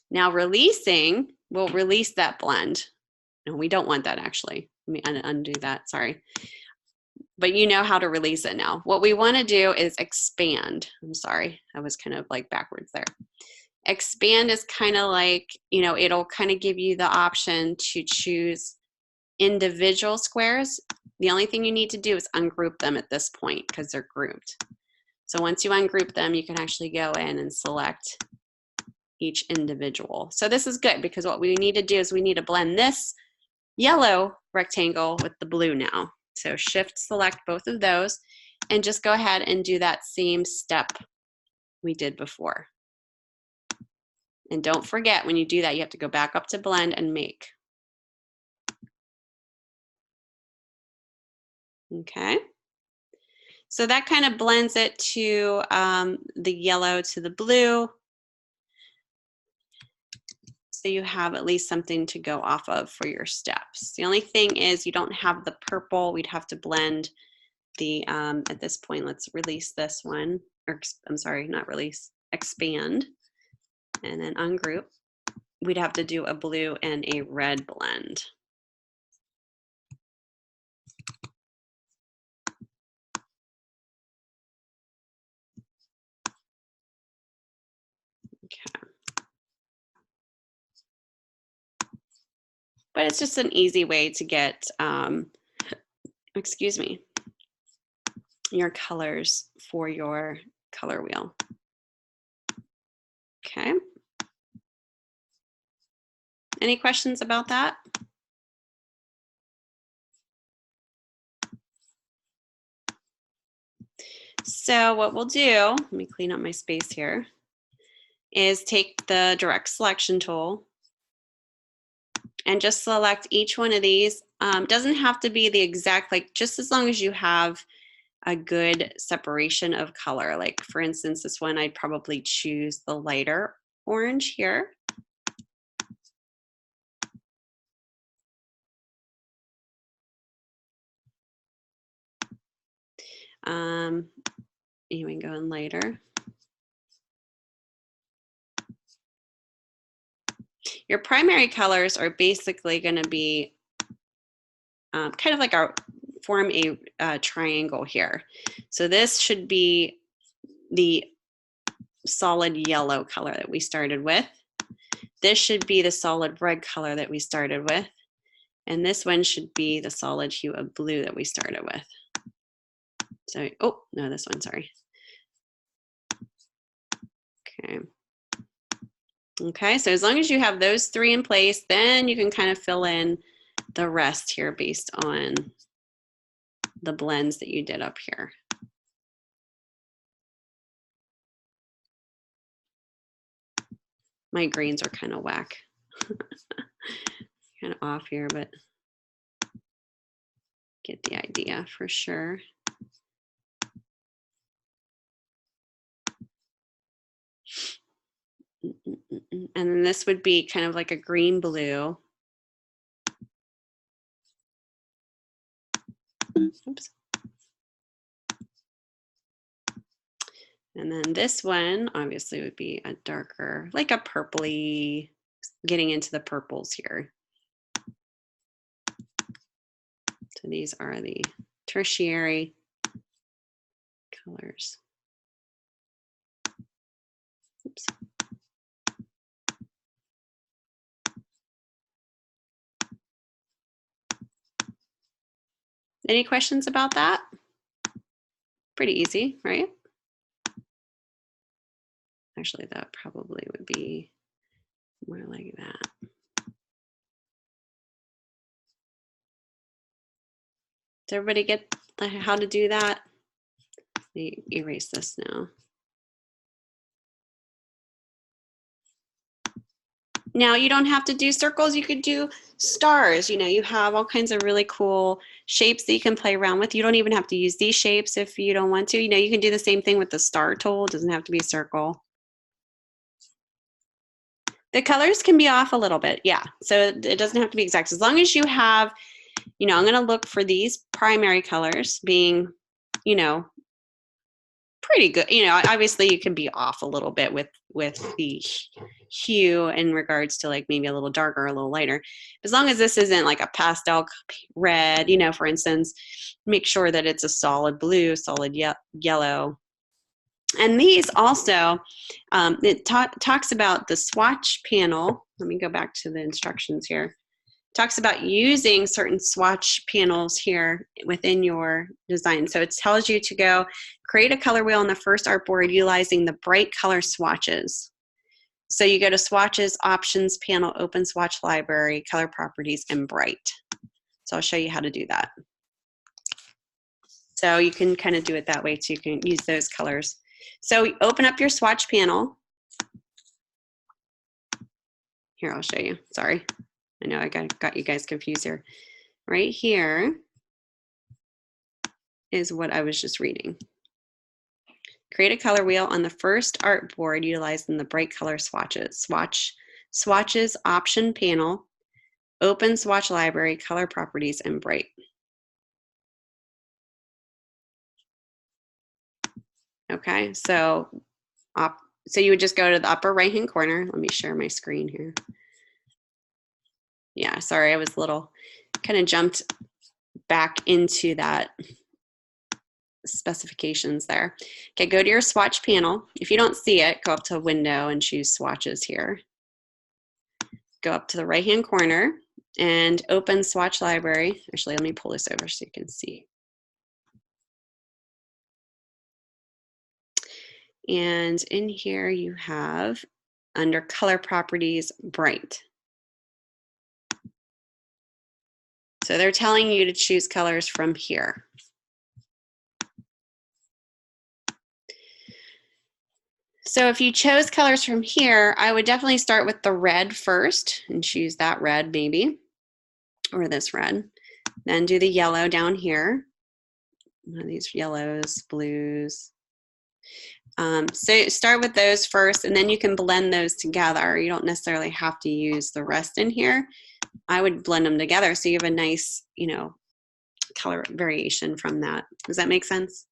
Now releasing will release that blend. No, we don't want that actually. Let me undo that, sorry. But you know how to release it now. What we want to do is expand. I'm sorry, I was kind of like backwards there. Expand is kind of like, it'll kind of give you the option to choose individual squares. The only thing you need to do is ungroup them at this point because they're grouped. So once you ungroup them, you can actually go in and select each individual. So this is good because what we need to do is we need to blend this yellow rectangle with the blue now. So shift select both of those and just go ahead and do that same step we did before. And don't forget, when you do that, you have to go back up to blend and make. Okay. So that kind of blends it to the yellow to the blue. So you have at least something to go off of for your steps. The only thing is you don't have the purple. We'd have to blend the, at this point, let's release this one, or I'm sorry, not release, expand, and then ungroup. We'd have to do a blue and a red blend. Okay. But it's just an easy way to get, excuse me, your colors for your color wheel. Okay. Any questions about that? So what we'll do, let me clean up my space here, is take the direct selection tool and just select each one of these. Doesn't have to be the exact, like just as long as you have a good separation of color. Like for instance, this one, I'd probably choose the lighter orange here. Even going lighter. Your primary colors are basically going to be kind of like form a triangle here. So this should be the solid yellow color that we started with. This should be the solid red color that we started with. And this one should be the solid hue of blue that we started with. So, oh, no, this one, sorry. Okay. Okay, so as long as you have those three in place, then you can kind of fill in the rest here based on the blends that you did up here. My greens are kind of whack. Kind of off here, but get the idea for sure. And then this would be kind of like a green blue. Oops. And then this one obviously would be a darker, like a purpley, getting into the purples here. So these are the tertiary colors. Oops. Any questions about that? Pretty easy, right? Actually, that probably would be more like that. Does everybody get how to do that? Let me erase this now. Now you don't have to do circles, you could do stars. You know, you have all kinds of really cool shapes that you can play around with. You don't even have to use these shapes if you don't want to. You know, you can do the same thing with the star tool. It doesn't have to be a circle. The colors can be off a little bit, yeah. So it doesn't have to be exact. As long as you have, you know, I'm gonna look for these primary colors being, you know, pretty good. You know, obviously you can be off a little bit with the hue in regards to like maybe a little darker, a little lighter. As long as this isn't like a pastel red, you know, for instance, make sure that it's a solid blue, solid yellow. And these also, it talks about the swatch panel. Let me go back to the instructions here. Talks about using certain swatch panels here within your design. So it tells you to go create a color wheel on the first artboard utilizing the bright color swatches. So you go to swatches, options, panel, open swatch library, color properties, and bright. So I'll show you how to do that. So you can kind of do it that way too. You can use those colors. So open up your swatch panel. Here, I'll show you. Sorry. I know I got you guys confused here. Right here is what I was just reading. Create a color wheel on the first artboard utilizing the bright color swatches. Swatches option panel, open swatch library, color properties, and bright. Okay, so you would just go to the upper right hand corner. Let me share my screen here. Yeah, sorry, I was a little kind of jumped back into that specifications there. Okay, go to your swatch panel. If you don't see it, go up to window and choose swatches here. Go up to the right hand corner and open swatch library. Actually, let me pull this over so you can see. And in here you have, under color properties, bright. So they're telling you to choose colors from here. So if you chose colors from here, I would definitely start with the red first and choose that red maybe, or this red. Then do the yellow down here. These yellows, blues. So start with those first, and then you can blend those together. You don't necessarily have to use the rest in here. I would blend them together so you have a nice, color variation from that. Does that make sense?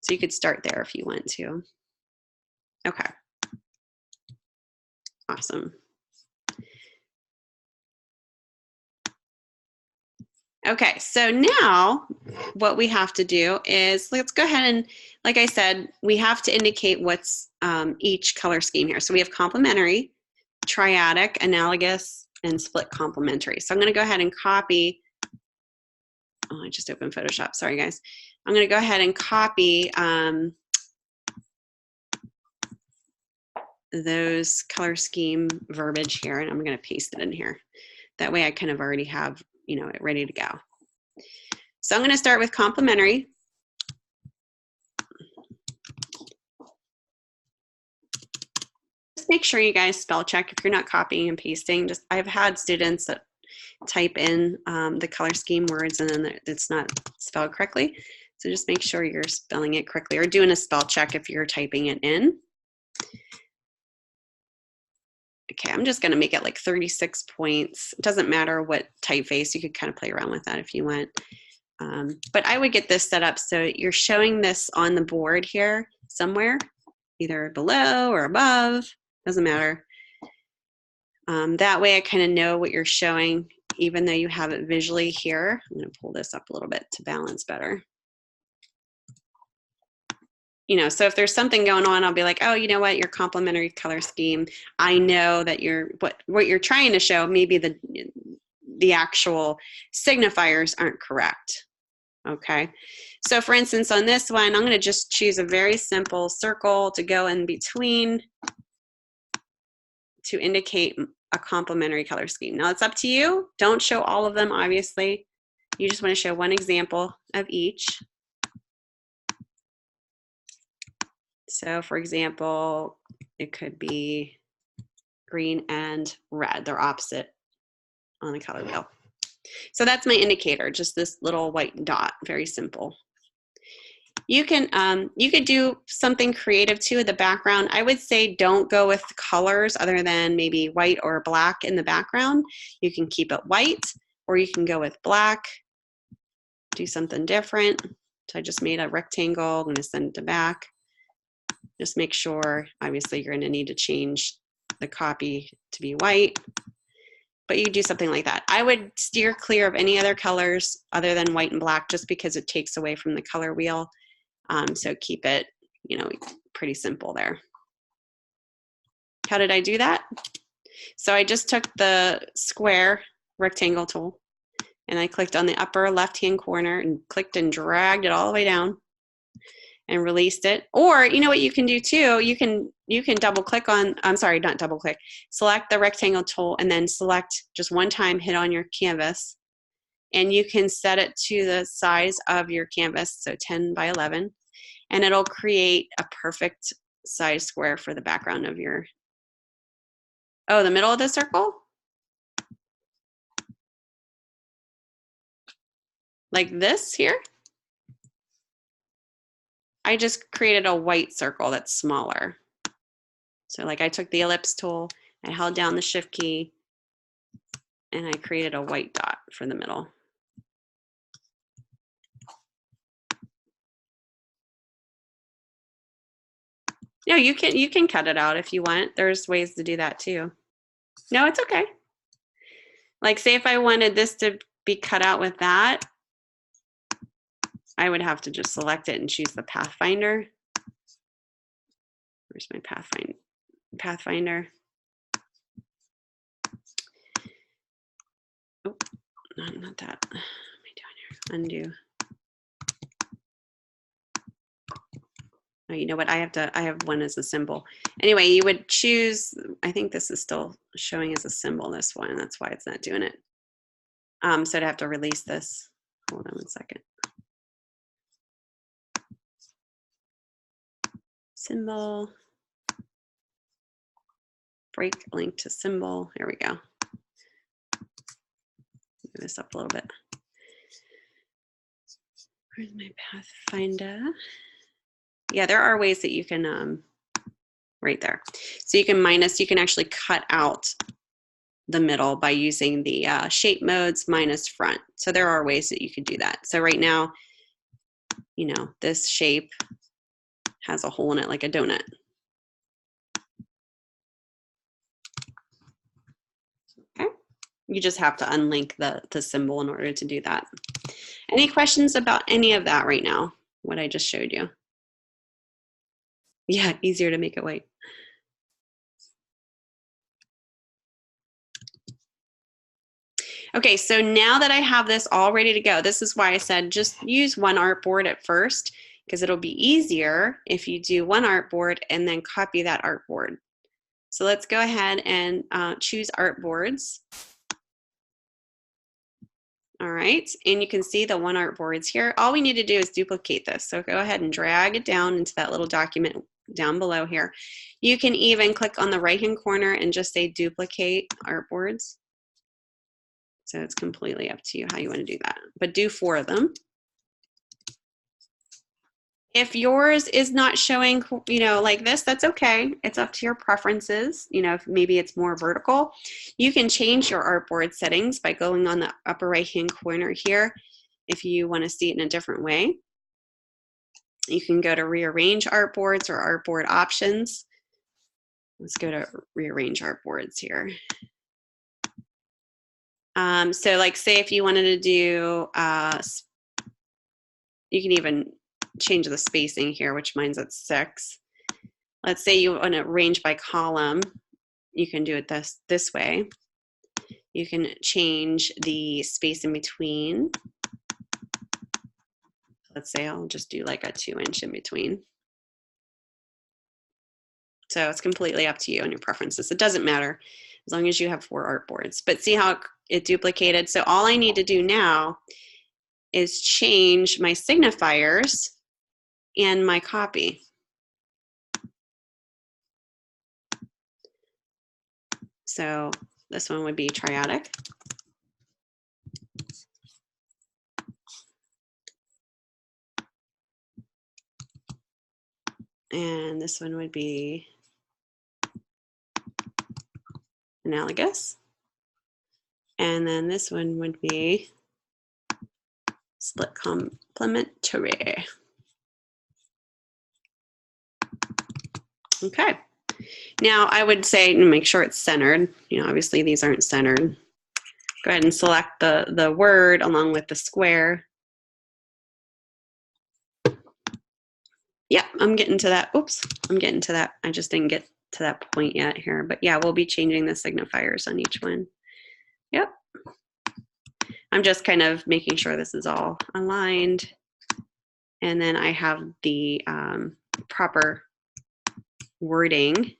So you could start there if you want to. Okay. Awesome. Okay, so now what we have to do is, let's go ahead and, like I said, we have to indicate what's each color scheme here. So we have complementary, triadic, analogous, and split complementary. So I'm going to go ahead and copy. Oh, I just opened Photoshop. Sorry, guys. I'm going to go ahead and copy those color scheme verbiage here, and I'm going to paste it in here. That way I kind of already have it ready to go. So I'm going to start with complementary. Just make sure you guys spell check if you're not copying and pasting. I've had students that type in the color scheme words and then it's not spelled correctly. So just make sure you're spelling it correctly or doing a spell check if you're typing it in. Okay, I'm just going to make it like 36 points. It doesn't matter what typeface. You could kind of play around with that if you want. But I would get this set up so you're showing this on the board here somewhere, either below or above, doesn't matter. That way I kind of know what you're showing, even though you have it visually here. I'm going to pull this up a little bit to balance better. So if there's something going on, I'll be like, oh, you know what, your complementary color scheme. I know that what you're trying to show, maybe the actual signifiers aren't correct. Okay. So for instance, on this one, I'm going to just choose a very simple circle to go in between to indicate a complementary color scheme. Now it's up to you. Don't show all of them, obviously. You just want to show one example of each. So for example, it could be green and red. They're opposite on the color wheel. So that's my indicator, just this little white dot, very simple. You could do something creative too in the background. I would say don't go with colors other than maybe white or black in the background. You can keep it white or you can go with black, do something different. So I just made a rectangle. I'm going to send it to back. Just make sure, obviously, you're going to need to change the copy to be white, but you do something like that. I would steer clear of any other colors other than white and black just because it takes away from the color wheel. So keep it, pretty simple there. How did I do that? So I just took the square rectangle tool and I clicked on the upper left-hand corner and clicked and dragged it all the way down. and released it. Or you know what you can do too, you can double click on, I'm sorry, not double click, select the rectangle tool and then select just one time, hit on your canvas, and you can set it to the size of your canvas, so 10 by 11, and it'll create a perfect size square for the background of your, oh, the middle of the circle? Like this here? I just created a white circle that's smaller. So like I took the ellipse tool, I held down the shift key, and I created a white dot for the middle. No, you can cut it out if you want. There's ways to do that too. No, it's okay. Like say if I wanted this to be cut out with that, I would have to just select it and choose the Pathfinder. Where's my Pathfinder? Oh, not that. What am I doing here? Undo. Oh, you know what? I have one as a symbol. Anyway, you would choose, I think this is still showing as a symbol, this one. That's why it's not doing it. So I'd have to release this. Hold on one second. Symbol. Break link to symbol. Here we go. Move this up a little bit. Where's my Pathfinder? Yeah, there are ways that you can, right there. So you can actually cut out the middle by using the shape modes minus front. So there are ways that you could do that. So right now, you know, this shape has a hole in it like a donut. Okay, you just have to unlink the symbol in order to do that. Any questions about any of that right now, what I just showed you? Yeah, easier to make it white. Okay, so now that I have this all ready to go, this is why I said just use one artboard at first, because it'll be easier if you do one artboard and then copy that artboard. So let's go ahead and choose artboards. All right, and you can see the one artboards here. All we need to do is duplicate this. So go ahead and drag it down into that little document down below here. You can even click on the right-hand corner and just say duplicate artboards. So it's completely up to you how you want to do that, but do 4 of them. If yours is not showing, you know, like this, that's okay. It's up to your preferences. You know, if maybe it's more vertical, you can change your artboard settings by going on the upper right-hand corner here. If you want to see it in a different way, you can go to rearrange artboards or artboard options. Let's go to rearrange artboards here. So like say if you wanted to do, you can even change the spacing here, which mine's at 6. Let's say you want to arrange by column. You can do it this way. You can change the space in between. Let's say I'll just do like a 2-inch in between. So it's completely up to you and your preferences. It doesn't matter as long as you have 4 artboards. But see how it duplicated? So all I need to do now is change my signifiers and my copy. So this one would be triadic. And this one would be analogous. And then this one would be split complementary. Okay. Now I would say make sure it's centered. You know, obviously these aren't centered. Go ahead and select the word along with the square. Yeah, I'm getting to that. Oops, I'm getting to that. I just didn't get to that point yet here. But yeah, we'll be changing the signifiers on each one. Yep. I'm just kind of making sure this is all aligned And then I have the proper wording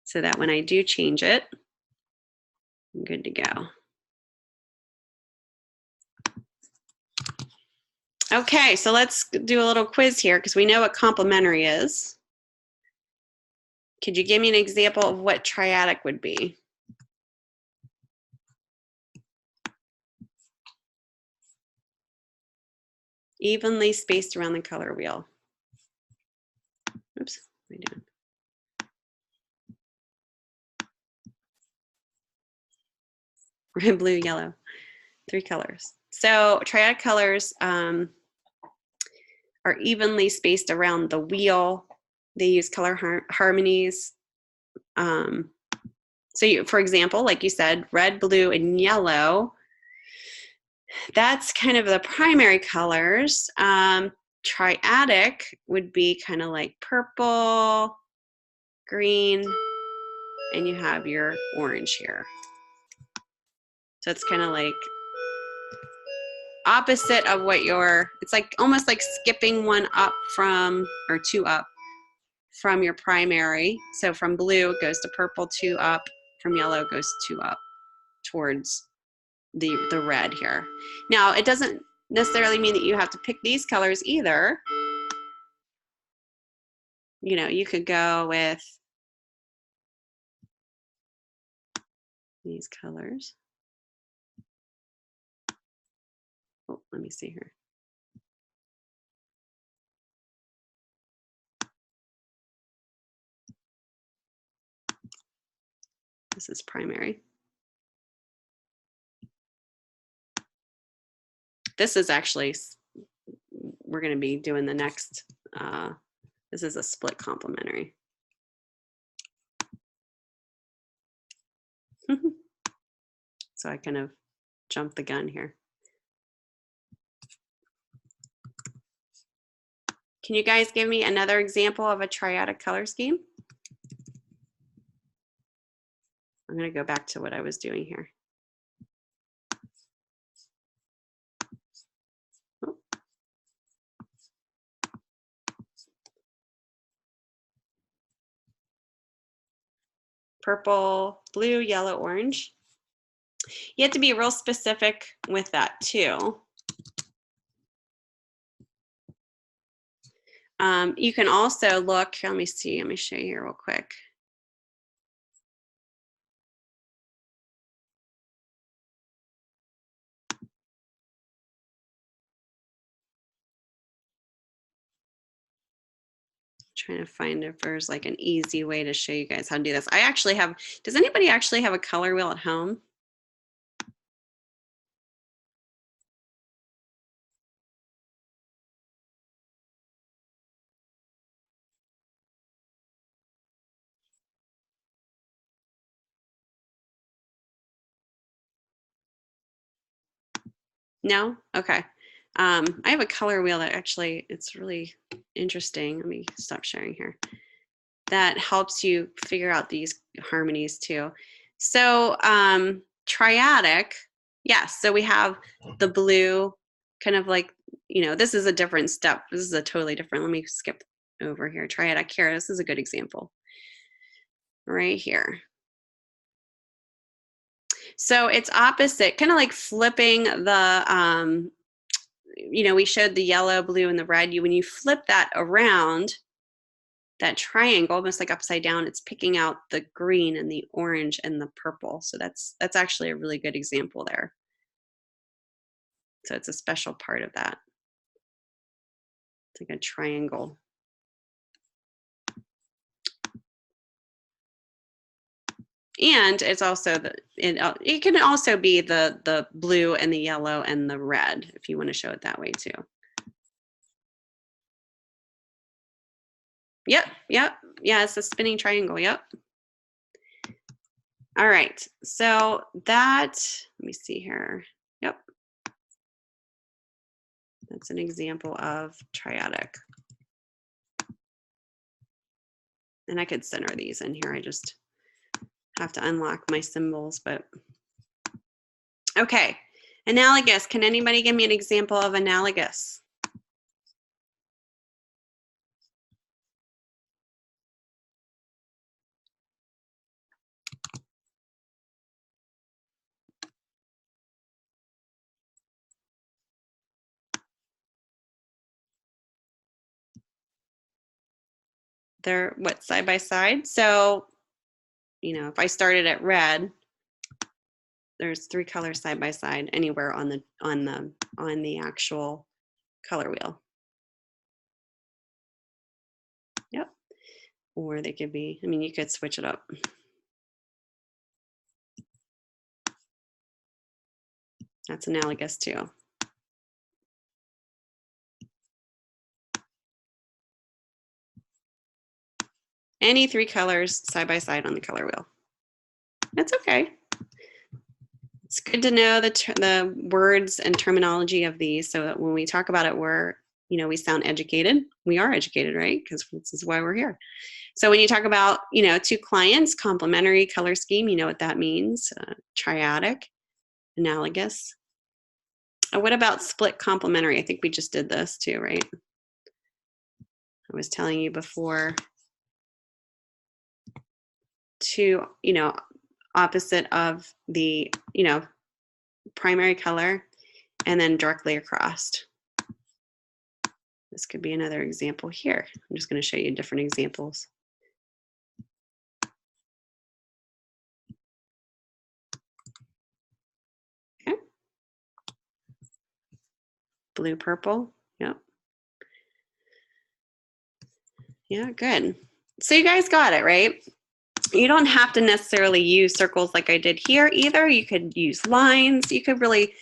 so that when I do change it, I'm good to go. Okay, so let's do a little quiz here because we know what complementary is. Could you give me an example of what triadic would be? Evenly spaced around the color wheel. Oops, what am I doing? Red, blue, yellow, 3 colors. So triadic colors are evenly spaced around the wheel. They use color harmonies. So for example, like you said, red, blue, and yellow, that's kind of the primary colors. Triadic would be kind of like purple, green, and you have your orange here. So it's kind of like opposite of what it's like almost like skipping one up from, or 2 up from your primary. So from blue it goes to purple, 2 up, from yellow goes 2 up towards the red here. Now it doesn't necessarily mean that you have to pick these colors either. You know, you could go with these colors. Oh, let me see here. This is primary. This is actually, we're going to be doing the next, this is a split complementary. So I kind of jumped the gun here. Can you guys give me another example of a triadic color scheme? I'm going to go back to what I was doing here. Oh. Purple, blue, yellow, orange. You have to be real specific with that too. You can also look, let me see, let me show you here real quick. Trying to find if there's like an easy way to show you guys how to do this. I actually have, does anybody actually have a color wheel at home? No? Okay. I have a color wheel that actually, it's really interesting. Let me stop sharing here. That helps you figure out these harmonies too. So triadic, yes. So we have the blue, kind of like, you know, this is a different step. This is a totally different, let me skip over here. Triadic here, this is a good example. Right here. So it's opposite, kind of like flipping the, you know, we showed the yellow, blue, and the red. When you flip that around, that triangle, almost like upside down, it's picking out the green and the orange and the purple. So that's actually a really good example there. So it's a special part of that. It's like a triangle. And it's also it can also be the blue and the yellow and the red if you want to show it that way too. Yep, yeah, it's a spinning triangle, yep. All right, so that, let me see here. Yep. That's an example of triadic. And I could center these in here. I just have to unlock my symbols, but. Okay, analogous. Can anybody give me an example of analogous? they're what, side by side. So, you know, if I started at red, there's 3 colors side by side anywhere on the actual color wheel. Yep. Or they could be, I mean, you could switch it up. That's analogous too. Any 3 colors side by side on the color wheel. That's okay. It's good to know the words and terminology of these so that when we talk about it, we sound educated. We are educated, right? Because this is why we're here. So when you talk about, 2 clients, complementary color scheme, you know what that means. Triadic, analogous. What about split complementary? I think we just did this too, right? I was telling you before, to, opposite of the, primary color and then directly across. This could be another example here. I'm just going to show you different examples. Okay. Blue, purple. Yep. Yeah, good. So you guys got it, right? You don't have to necessarily use circles like I did here either. You could use lines. You could really,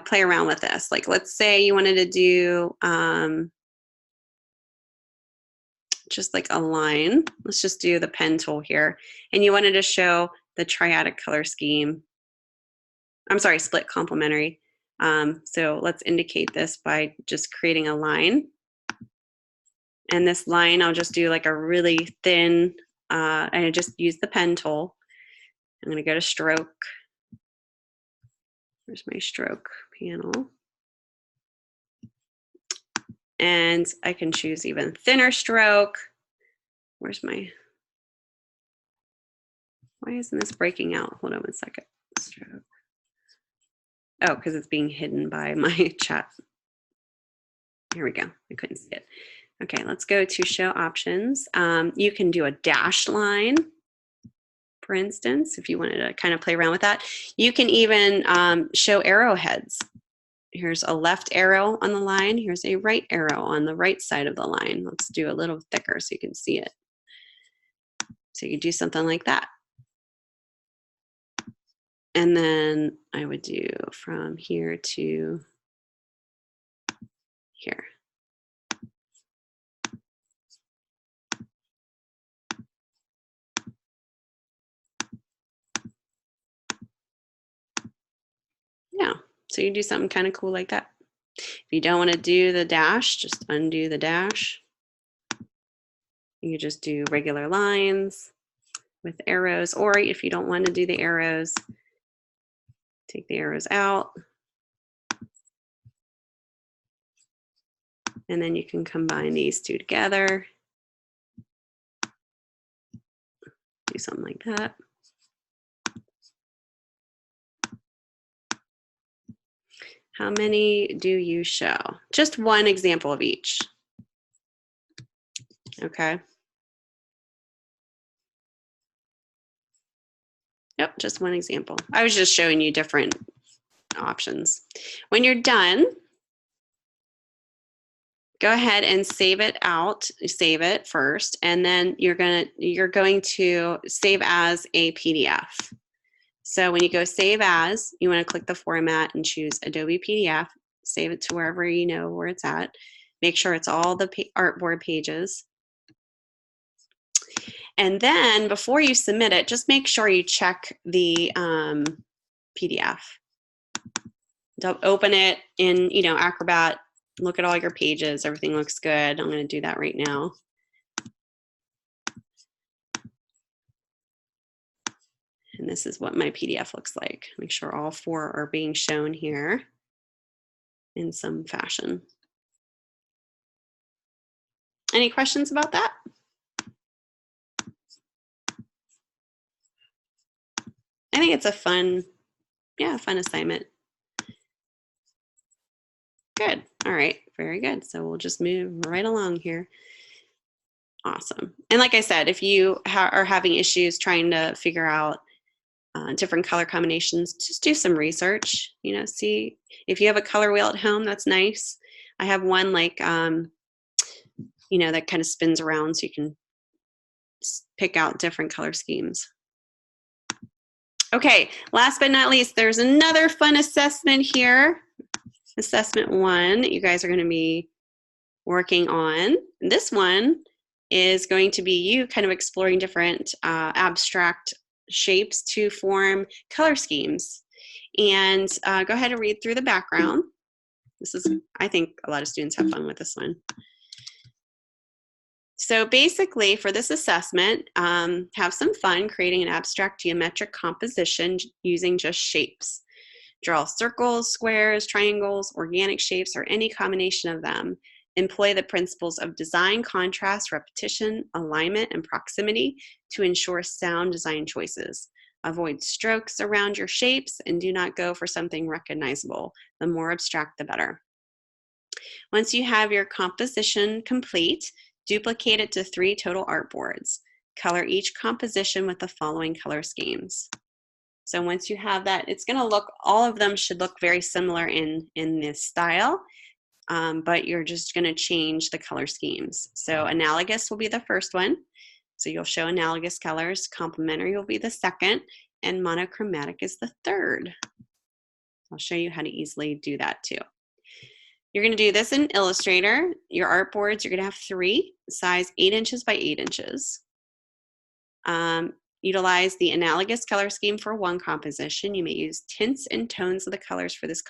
play around with this. Like, let's say you wanted to do just like a line. Let's just do the pen tool here. And you wanted to show the triadic color scheme. I'm sorry, split complementary. So let's indicate this by just creating a line. And this line, I'll just do like a really thin, and I just use the pen tool. I'm going to go to stroke. Where's my stroke panel? And I can choose even thinner stroke. Why isn't this breaking out? Hold on 1 second. Stroke. Oh, because it's being hidden by my chat. Here we go. I couldn't see it. Okay, let's go to show options. You can do a dashed line, for instance, if you wanted to kind of play around with that. You can even show arrowheads. Here's a left arrow on the line. Here's a right arrow on the right side of the line. Let's do a little thicker so you can see it. So you do something like that. And then I would do from here to here. Yeah, so you do something kind of cool like that. If you don't want to do the dash, just undo the dash. You just do regular lines with arrows, or if you don't want to do the arrows, take the arrows out. And then you can combine these 2 together. Do something like that. How many do you show? Just one example of each. Okay. Yep, just one example. I was just showing you different options. When you're done, go ahead and save it out. Save it first, and then you're going to save as a PDF. So when you go save as, you want to click the format and choose Adobe PDF. Save it to wherever you know where it's at. Make sure it's all the artboard pages. And then before you submit it, just make sure you check the PDF. Don't open it in, Acrobat. Look at all your pages. Everything looks good. I'm going to do that right now. And this is what my PDF looks like. Make sure all 4 are being shown here in some fashion. Any questions about that? I think it's a fun assignment. Good. All right. Very good. So we'll just move right along here. Awesome. And like I said, if you are having issues trying to figure out different color combinations, just do some research, you know, see if you have a color wheel at home, that's nice. I have one like, you know, that kind of spins around so you can pick out different color schemes. Okay, last but not least, there's another fun assessment here. Assessment 1, you guys are going to be working on. This one is going to be you kind of exploring different abstract shapes to form color schemes. And go ahead and read through the background. This is, I think a lot of students have fun with this one. So basically for this assessment, have some fun creating an abstract geometric composition using just shapes. Draw circles, squares, triangles, organic shapes, or any combination of them. Employ the principles of design, contrast, repetition, alignment, and proximity to ensure sound design choices. Avoid strokes around your shapes and do not go for something recognizable. The more abstract, the better. Once you have your composition complete, duplicate it to 3 total artboards. Color each composition with the following color schemes. So once you have that, it's going to look, all of them should look very similar in this style, but you're just going to change the color schemes. So analogous will be the first one. So you'll show analogous colors. Complementary will be the second, and monochromatic is the third. I'll show you how to easily do that too. You're going to do this in Illustrator. Your artboards, you're going to have 3, size 8 inches by 8 inches. Utilize the analogous color scheme for one composition. You may use tints and tones of the colors for this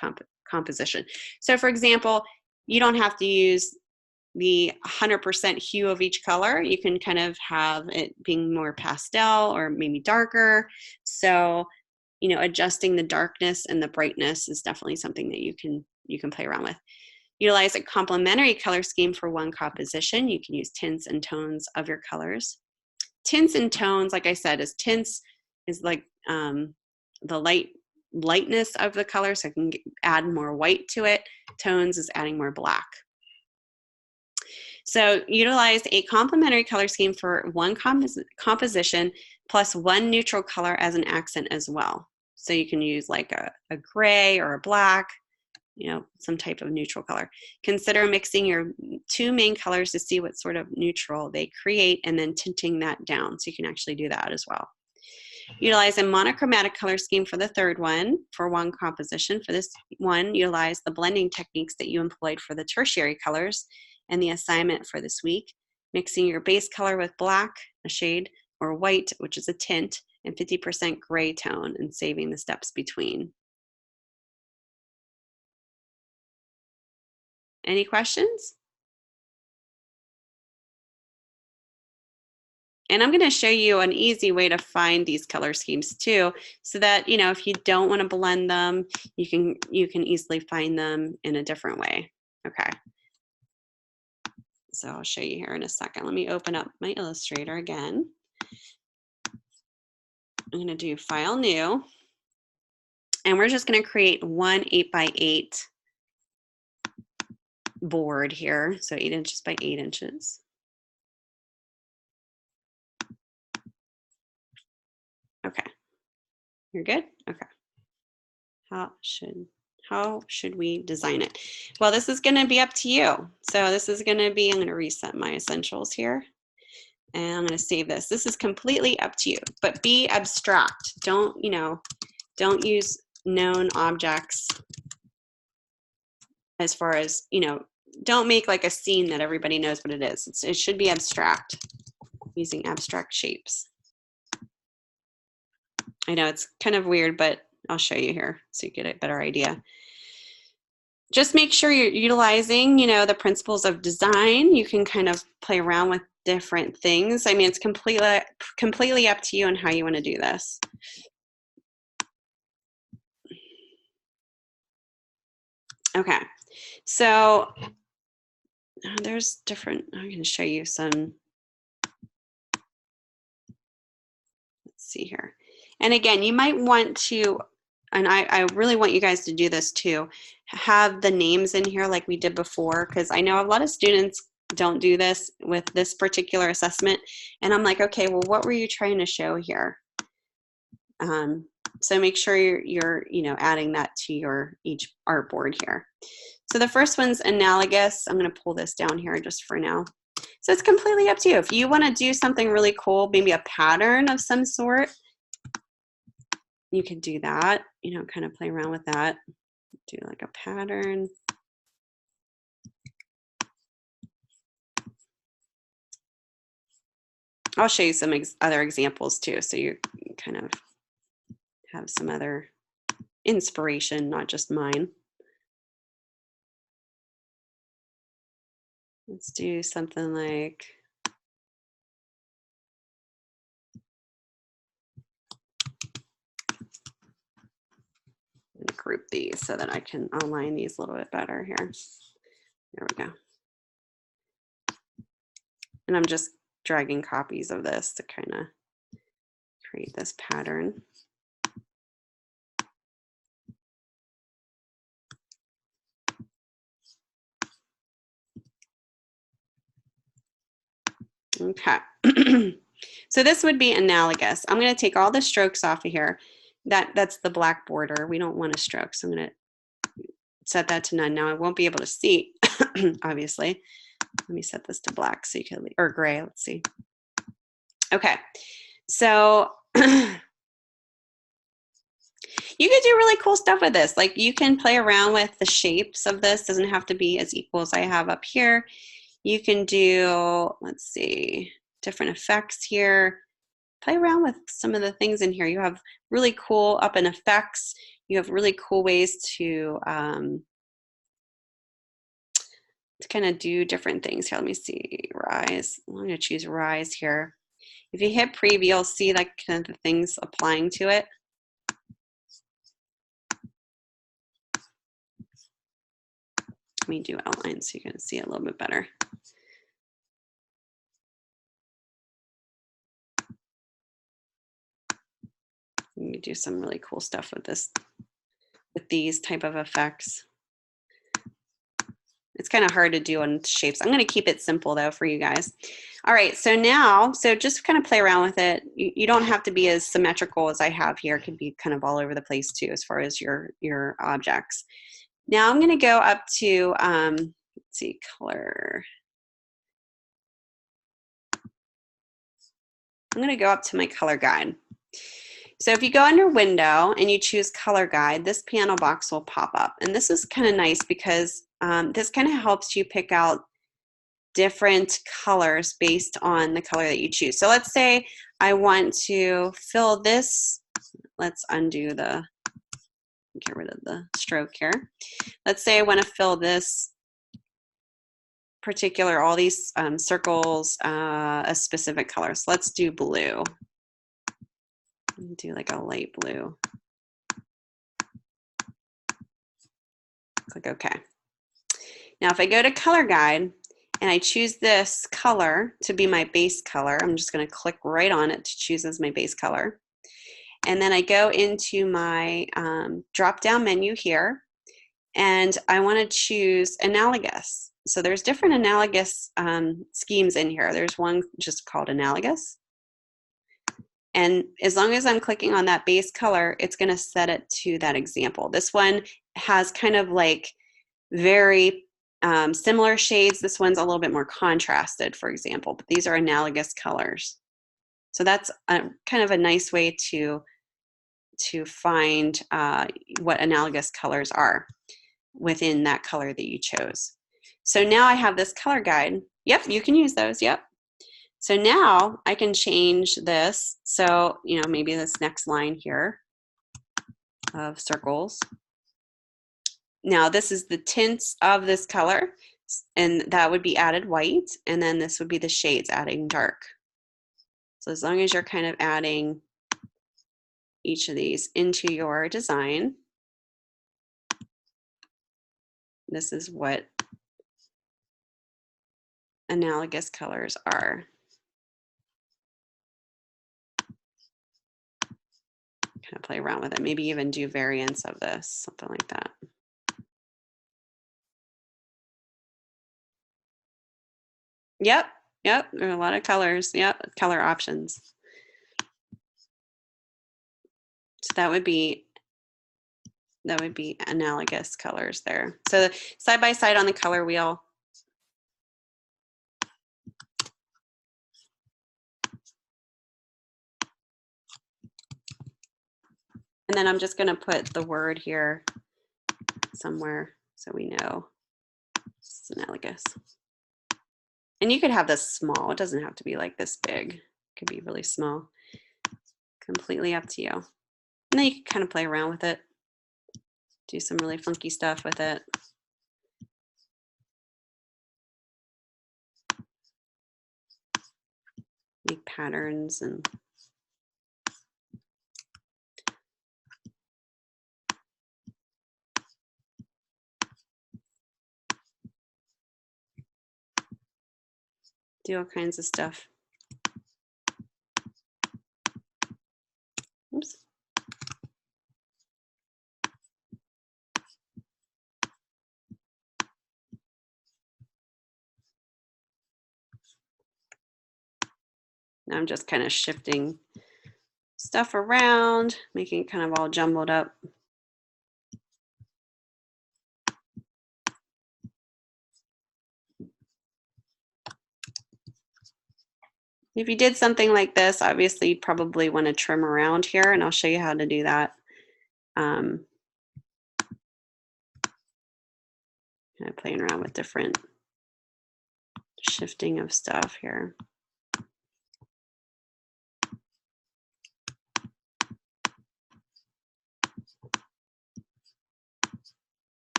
composition. So for example, you don't have to use the 100% hue of each color. You can kind of have it being more pastel or maybe darker. So, you know, adjusting the darkness and the brightness is definitely something that you can play around with. Utilize a complementary color scheme for one composition. You can use tints and tones of your colors. Tints and tones, like I said, tints is like the lightness of the color, so I can add more white to it. Tones is adding more black. So utilize a complementary color scheme for one composition plus one neutral color as an accent as well. So you can use like a gray or a black, you know, some type of neutral color. Consider mixing your 2 main colors to see what sort of neutral they create and then tinting that down. So you can actually do that as well. Utilize a monochromatic color scheme for the third one for one composition. For this one, utilize the blending techniques that you employed for the tertiary colors and the assignment for this week. Mixing your base color with black, a shade, or white, which is a tint, and 50% gray tone, and saving the steps between. Any questions? And I'm going to show you an easy way to find these color schemes too, so that, you know, if you don't want to blend them, you can easily find them in a different way. Okay. So I'll show you here in a second. Let me open up my Illustrator again. I'm going to do File New, and we're just going to create one 8x8 board here. So 8 inches by 8 inches. Okay, you're good? Okay. How should we design it? Well, this is going to be up to you. So this is going to be, I'm going to reset my essentials here. And I'm going to save this. This is completely up to you, but be abstract. Don't use known objects as far as, don't make like a scene that everybody knows what it is. It should be abstract, using abstract shapes. I know it's kind of weird, but I'll show you here so you get a better idea. Just make sure you're utilizing, the principles of design. You can kind of play around with different things. I mean, it's completely up to you on how you want to do this. Okay, so there's different, I'm going to show you some, let's see here. And again, you might want to, and I really want you guys to do this too, have the names in here like we did before, because I know a lot of students don't do this with this particular assessment. And I'm like, okay, well, what were you trying to show here? So make sure you're adding that to your each artboard here. So the first one's analogous. I'm going to pull this down here just for now. So it's completely up to you. If you want to do something really cool, maybe a pattern of some sort, you can do that, kind of play around with that. Do like a pattern. I'll show you some other examples too, so you kind of have some other inspiration, not just mine. Let's do something like, I'm gonna group these so that I can align these a little bit better here. There we go. And I'm just dragging copies of this to kind of create this pattern. Okay. So this would be analogous. I'm going to take all the strokes off of here. That's the black border. We don't want a stroke, so I'm going to set that to none. Now I won't be able to see, obviously. Let me set this to black so you can, or gray, let's see. Okay, so you can do really cool stuff with this. Like you can play around with the shapes of this. Doesn't have to be as equal as I have up here. You can do, let's see, different effects here. Play around with some of the things in here. You have really cool up in effects. You have really cool ways to kind of do different things here. Let me see, rise. I'm going to choose rise here. If you hit preview, you'll see like kind of the things applying to it. Let me do outline so you can see it a little bit better. You can do some really cool stuff with this, with these type of effects. It's kind of hard to do on shapes. I'm going to keep it simple though for you guys. All right, so now, just kind of play around with it. You don't have to be as symmetrical as I have here. It can be kind of all over the place too as far as your objects. Now I'm going to go up to, let's see, color. I'm going to go up to my color guide. So if you go under window and you choose color guide, this panel box will pop up. And this is kind of nice because this kind of helps you pick out different colors based on the color that you choose. So let's say I want to fill this. Let's undo get rid of the stroke here. Let's say I want to fill this particular, all these circles a specific color. So let's do blue. Do like a light blue. Click OK. Now if I go to color guide and I choose this color to be my base color, I'm just going to click right on it to choose as my base color. And then I go into my drop down menu here and I want to choose analogous. So there's different analogous schemes in here. There's one just called analogous. And as long as I'm clicking on that base color, it's going to set it to that example. This one has kind of like very similar shades. This one's a little bit more contrasted, for example, but these are analogous colors. So that's kind of a nice way to find what analogous colors are within that color that you chose. So now I have this color guide. Yep, you can use those. Yep. So now I can change this. So, maybe this next line here of circles. Now this is the tints of this color, and that would be added white, and then this would be the shades adding dark. So as long as you're kind of adding each of these into your design, this is what analogous colors are. Kind of play around with it, maybe even do variants of this, something like that. Yep, yep, there are a lot of colors. Yep, color options. So that would be analogous colors there. So side by side on the color wheel. And then I'm just going to put the word here somewhere so we know it's analogous. And you could have this small. It doesn't have to be like this big. It could be really small. Completely up to you. And then you can kind of play around with it. Do some really funky stuff with it. Make patterns and do all kinds of stuff. Oops. Now I'm just kind of shifting stuff around, making it kind of all jumbled up. If you did something like this, obviously you'd probably want to trim around here, and I'll show you how to do that. Kind of playing around with different shifting of stuff here.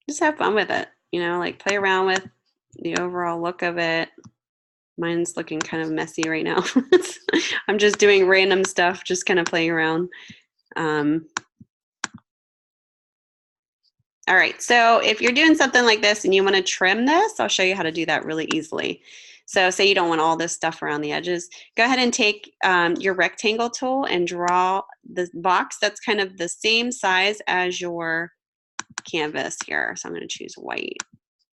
Just have fun with it, you know, like play around with the overall look of it. Mine's looking kind of messy right now. I'm just doing random stuff, just kind of playing around. All right, so if you're doing something like this and you want to trim this, I'll show you how to do that really easily. So say you don't want all this stuff around the edges, go ahead and take your rectangle tool and draw the box that's kind of the same size as your canvas here. So I'm going to choose white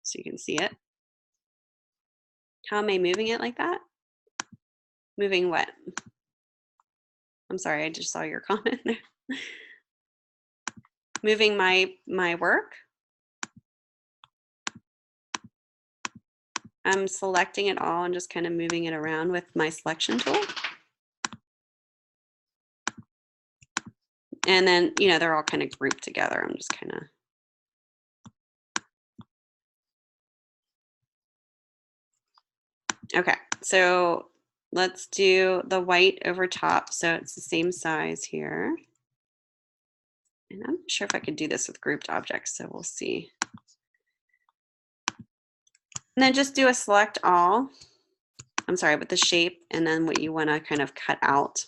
so you can see it. How am I moving it like that? Moving what? I'm sorry, I just saw your comment there. Moving my work. I'm selecting it all and just kind of moving it around with my selection tool. And then, you know, they're all kind of grouped together. I'm just kind of. Okay, so let's do the white over top. So it's the same size here. And I'm not sure if I could do this with grouped objects, so we'll see. And then just do a select all. I'm sorry, with the shape and then what you want to kind of cut out.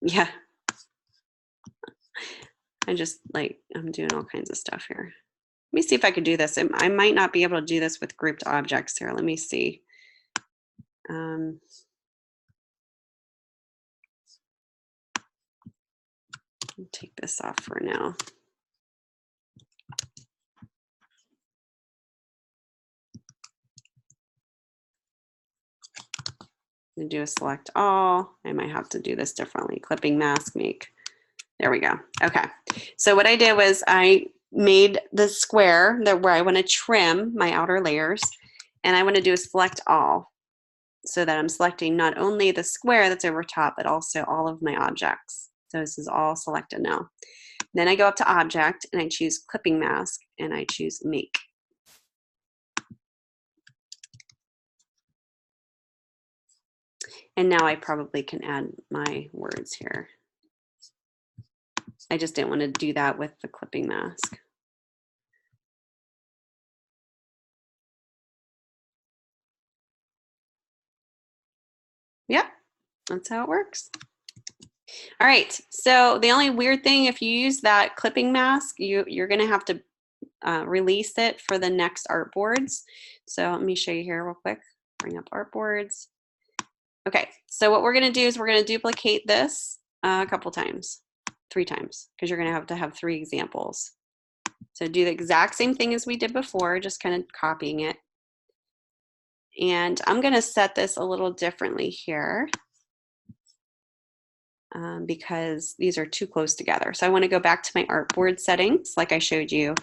Yeah. I'm doing all kinds of stuff here. Let me see if I could do this. I might not be able to do this with grouped objects here. Let me see. Take this off for now. I'm gonna do a select all. I might have to do this differently. Clipping mask, make. There we go. Okay. So what I did was I made the square where I want to trim my outer layers, and I want to do a select all so that I'm selecting not only the square that's over top, but also all of my objects. So this is all selected now. Then I go up to object and I choose clipping mask and I choose make. And now I probably can add my words here. I just didn't want to do that with the clipping mask. Yep, that's how it works. All right, so the only weird thing, if you use that clipping mask, you're gonna have to release it for the next artboards. So let me show you here real quick. Bring up artboards. Okay, so what we're gonna do is we're gonna duplicate this a couple times. 3 times because you're going to have 3 examples. So do the exact same thing as we did before, just kind of copying it. And I'm going to set this a little differently here because these are too close together. So I want to go back to my artboard settings like I showed you.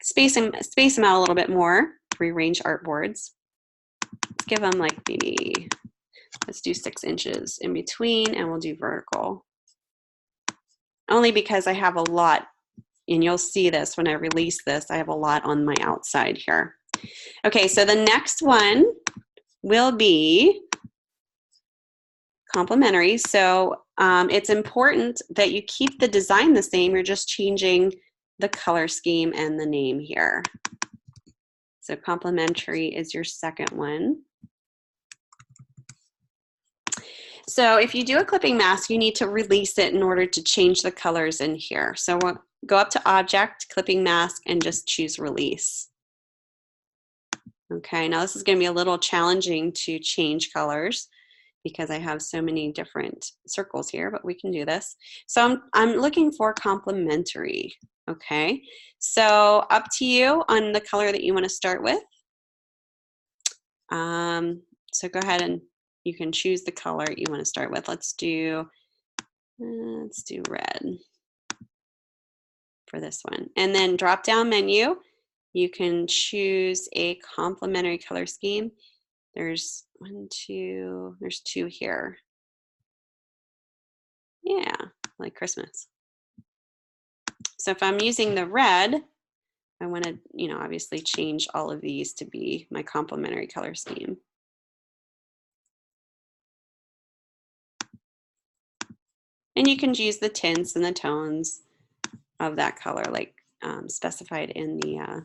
Space them out a little bit more, rearrange artboards. Let's give them like maybe, let's do 6 inches in between and we'll do vertical. Only because I have a lot, and you'll see this when I release this, I have a lot on my outside here. Okay, so the next one will be complementary. So it's important that you keep the design the same, you're just changing the color scheme and the name here. So complementary is your second one. So if you do a clipping mask, you need to release it in order to change the colors in here. So we'll go up to Object, Clipping Mask, and just choose Release. Okay, now this is going to be a little challenging to change colors because I have so many different circles here, but we can do this. So I'm looking for complementary. Okay, so up to you on the color that you want to start with. So go ahead and you can choose the color you want to start with. Let's do red for this one. And then drop down menu, you can choose a complementary color scheme. There's there's 2 here. Yeah, like Christmas. So if I'm using the red, I want to, obviously change all of these to be my complementary color scheme. And you can use the tints and the tones of that color like specified in the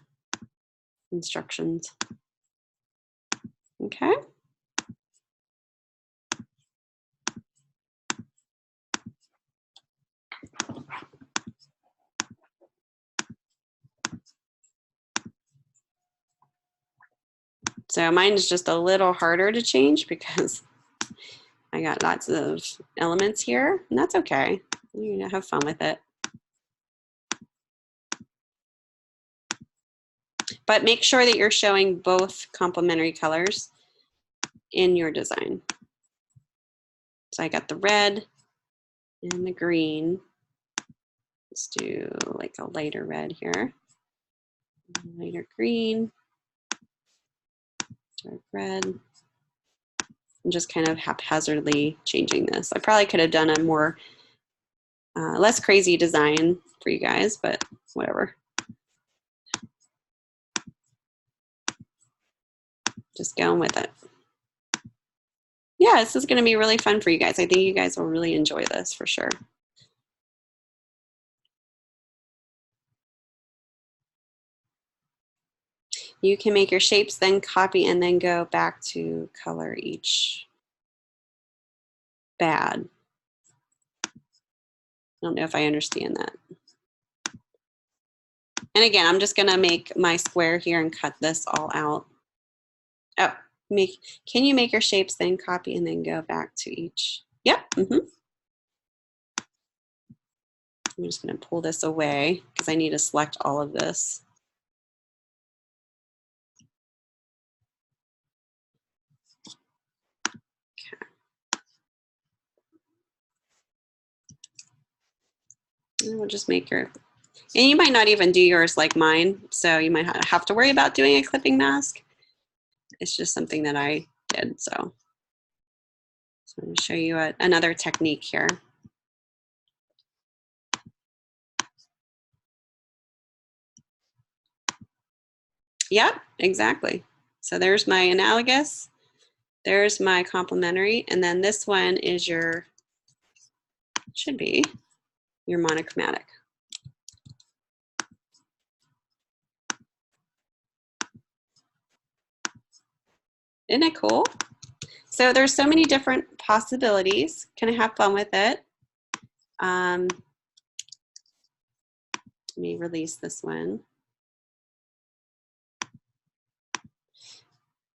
instructions. Okay. So mine is just a little harder to change because I got lots of elements here, and that's okay. You have fun with it. But make sure that you're showing both complementary colors in your design. So I got the red and the green. Let's do like a lighter red here. Lighter green, dark red. I'm just kind of haphazardly changing this. I probably could have done a more less crazy design for you guys, but whatever. Just going with it. Yeah, this is going to be really fun for you guys. I think you guys will really enjoy this for sure. You can make your shapes, then copy, and then go back to color each bad. I don't know if I understand that. And again, I'm just going to make my square here and cut this all out. Oh, can you make your shapes, then copy, and then go back to each? Yep. I'm just going to pull this away because I need to select all of this. And we'll just make your, and you might not even do yours like mine, so you might have to worry about doing a clipping mask. It's just something that I did, so I'm going to show you another technique here. Yep, exactly. So there's my analogous, there's my complementary, and then this one is your, should be your monochromatic. Isn't it cool? So there's so many different possibilities. Can I have fun with it? Let me release this one.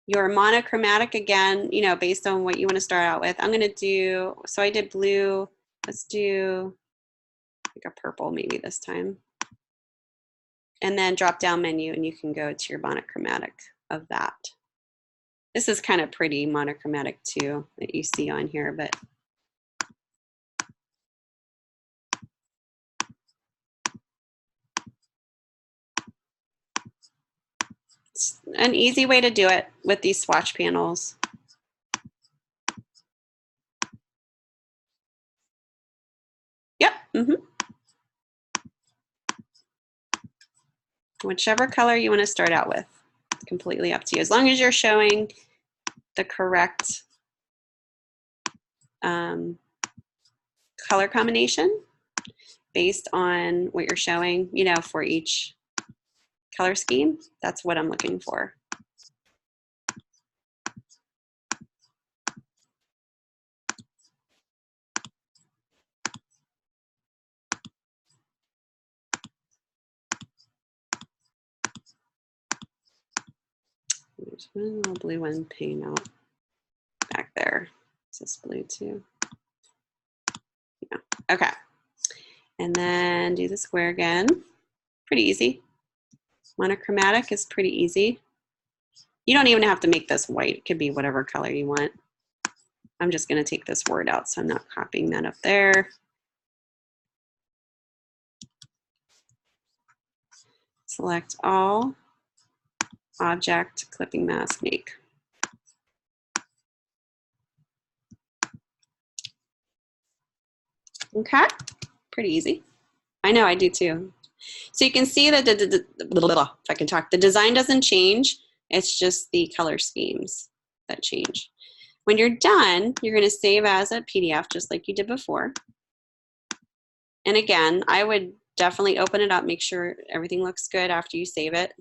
Your monochromatic, again, based on what you want to start out with. I'm going to do, so I did blue. Let's do like a purple maybe this time. And then drop down menu and you can go to your monochromatic of that. This is kind of pretty monochromatic too that you see on here, but it's an easy way to do it with these swatch panels. Yep. Whichever color you want to start out with. It's completely up to you. As long as you're showing the correct color combination based on what you're showing, you know, for each color scheme, that's what I'm looking for. There's one little blue one paint out back there. Is this blue too? Yeah. Okay. And then do the square again. Pretty easy. Monochromatic is pretty easy. You don't even have to make this white. It could be whatever color you want. I'm just going to take this word out, so I'm not copying that up there. Select all, object, clipping mask, make. Okay, pretty easy. I know, I do too. So you can see that if I can talk, the design doesn't change. It's just the color schemes that change. When you're done, you're going to save as a PDF just like you did before. And again, I would definitely open it up, make sure everything looks good after you save it.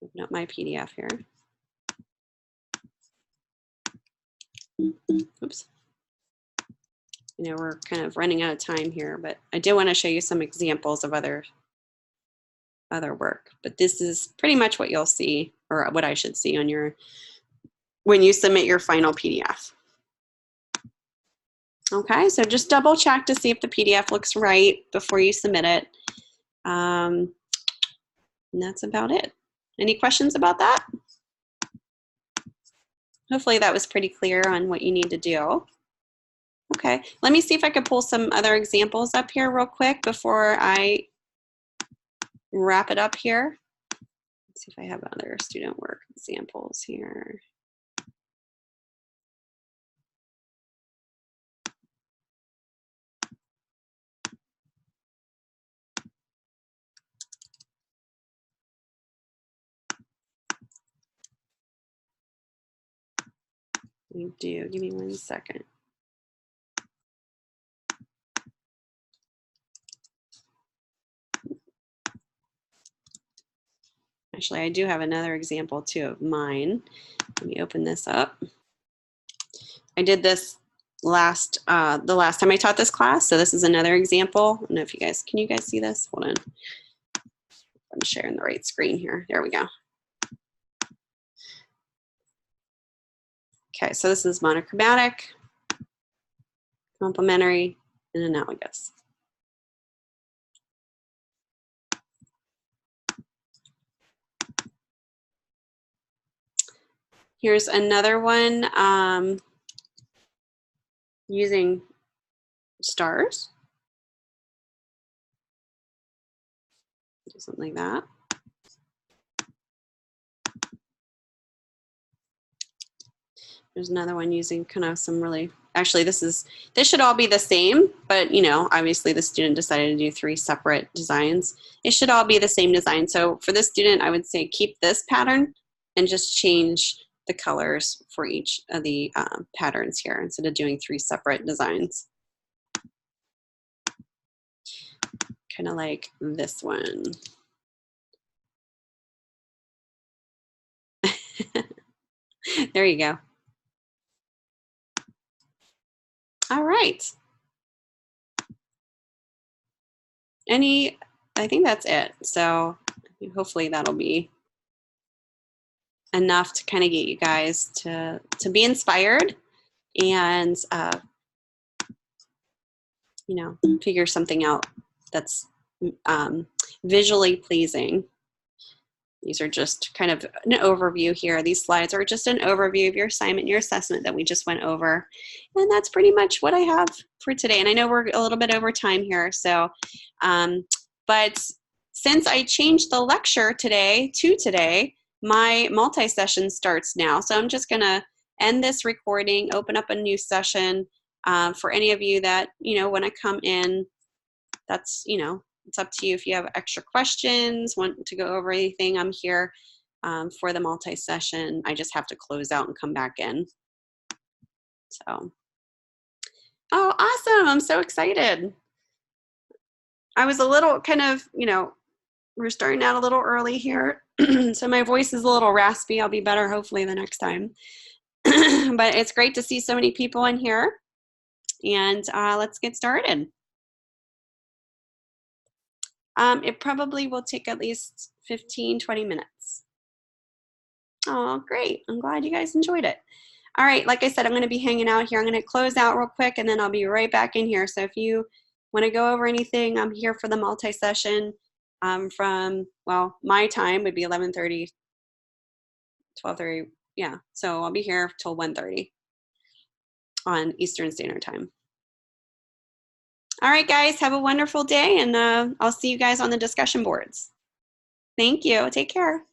Open up my PDF here. Oops. You know, we're kind of running out of time here, but I did want to show you some examples of other work. But this is pretty much what you'll see, or what I should see on your, when you submit your final PDF. Okay, so just double check to see if the PDF looks right before you submit it. And that's about it. Any questions about that? Hopefully that was pretty clear on what you need to do. Okay, let me see if I could pull some other examples up here real quick before I wrap it up here. Let's see if I have other student work examples here. We do, give me 1 second. Actually, I do have another example too of mine. Let me open this up. I did this the last time I taught this class, so this is another example. I don't know if you guys, can you guys see this? Hold on. I'm sharing the right screen here. There we go. Okay, so this is monochromatic, complementary, and analogous. Here's another one using stars. Do something like that. There's another one using kind of some really, actually this should all be the same, but you know, obviously the student decided to do 3 separate designs. It should all be the same design. So for this student, I would say keep this pattern and just change the colors for each of the patterns here instead of doing 3 separate designs. Kind of like this one. There you go. All right. I think that's it. So hopefully that'll be enough to kind of get you guys to be inspired and you know, figure something out that's visually pleasing. These are just kind of an overview here. These slides are just an overview of your assignment, your assessment that we just went over. And that's pretty much what I have for today. And I know we're a little bit over time here. So, but since I changed the lecture today to today, my multi-session starts now. So I'm just gonna end this recording, open up a new session for any of you that, you know, want to come in. That's, you know, it's up to you. If you have extra questions, want to go over anything, I'm here for the multi-session. I just have to close out and come back in. So, oh, awesome. I'm so excited. I was a little kind of, you know, we're starting out a little early here. So my voice is a little raspy. I'll be better hopefully the next time. But it's great to see so many people in here. And let's get started. It probably will take at least 15, 20 minutes. Oh, great. I'm glad you guys enjoyed it. All right, like I said, I'm going to be hanging out here. I'm going to close out real quick, and then I'll be right back in here. So if you want to go over anything, I'm here for the multi-session from, well, my time would be 11:30, 12:30. Yeah, so I'll be here till 1:30 on Eastern Standard Time. All right, guys, have a wonderful day, and I'll see you guys on the discussion boards. Thank you. Take care.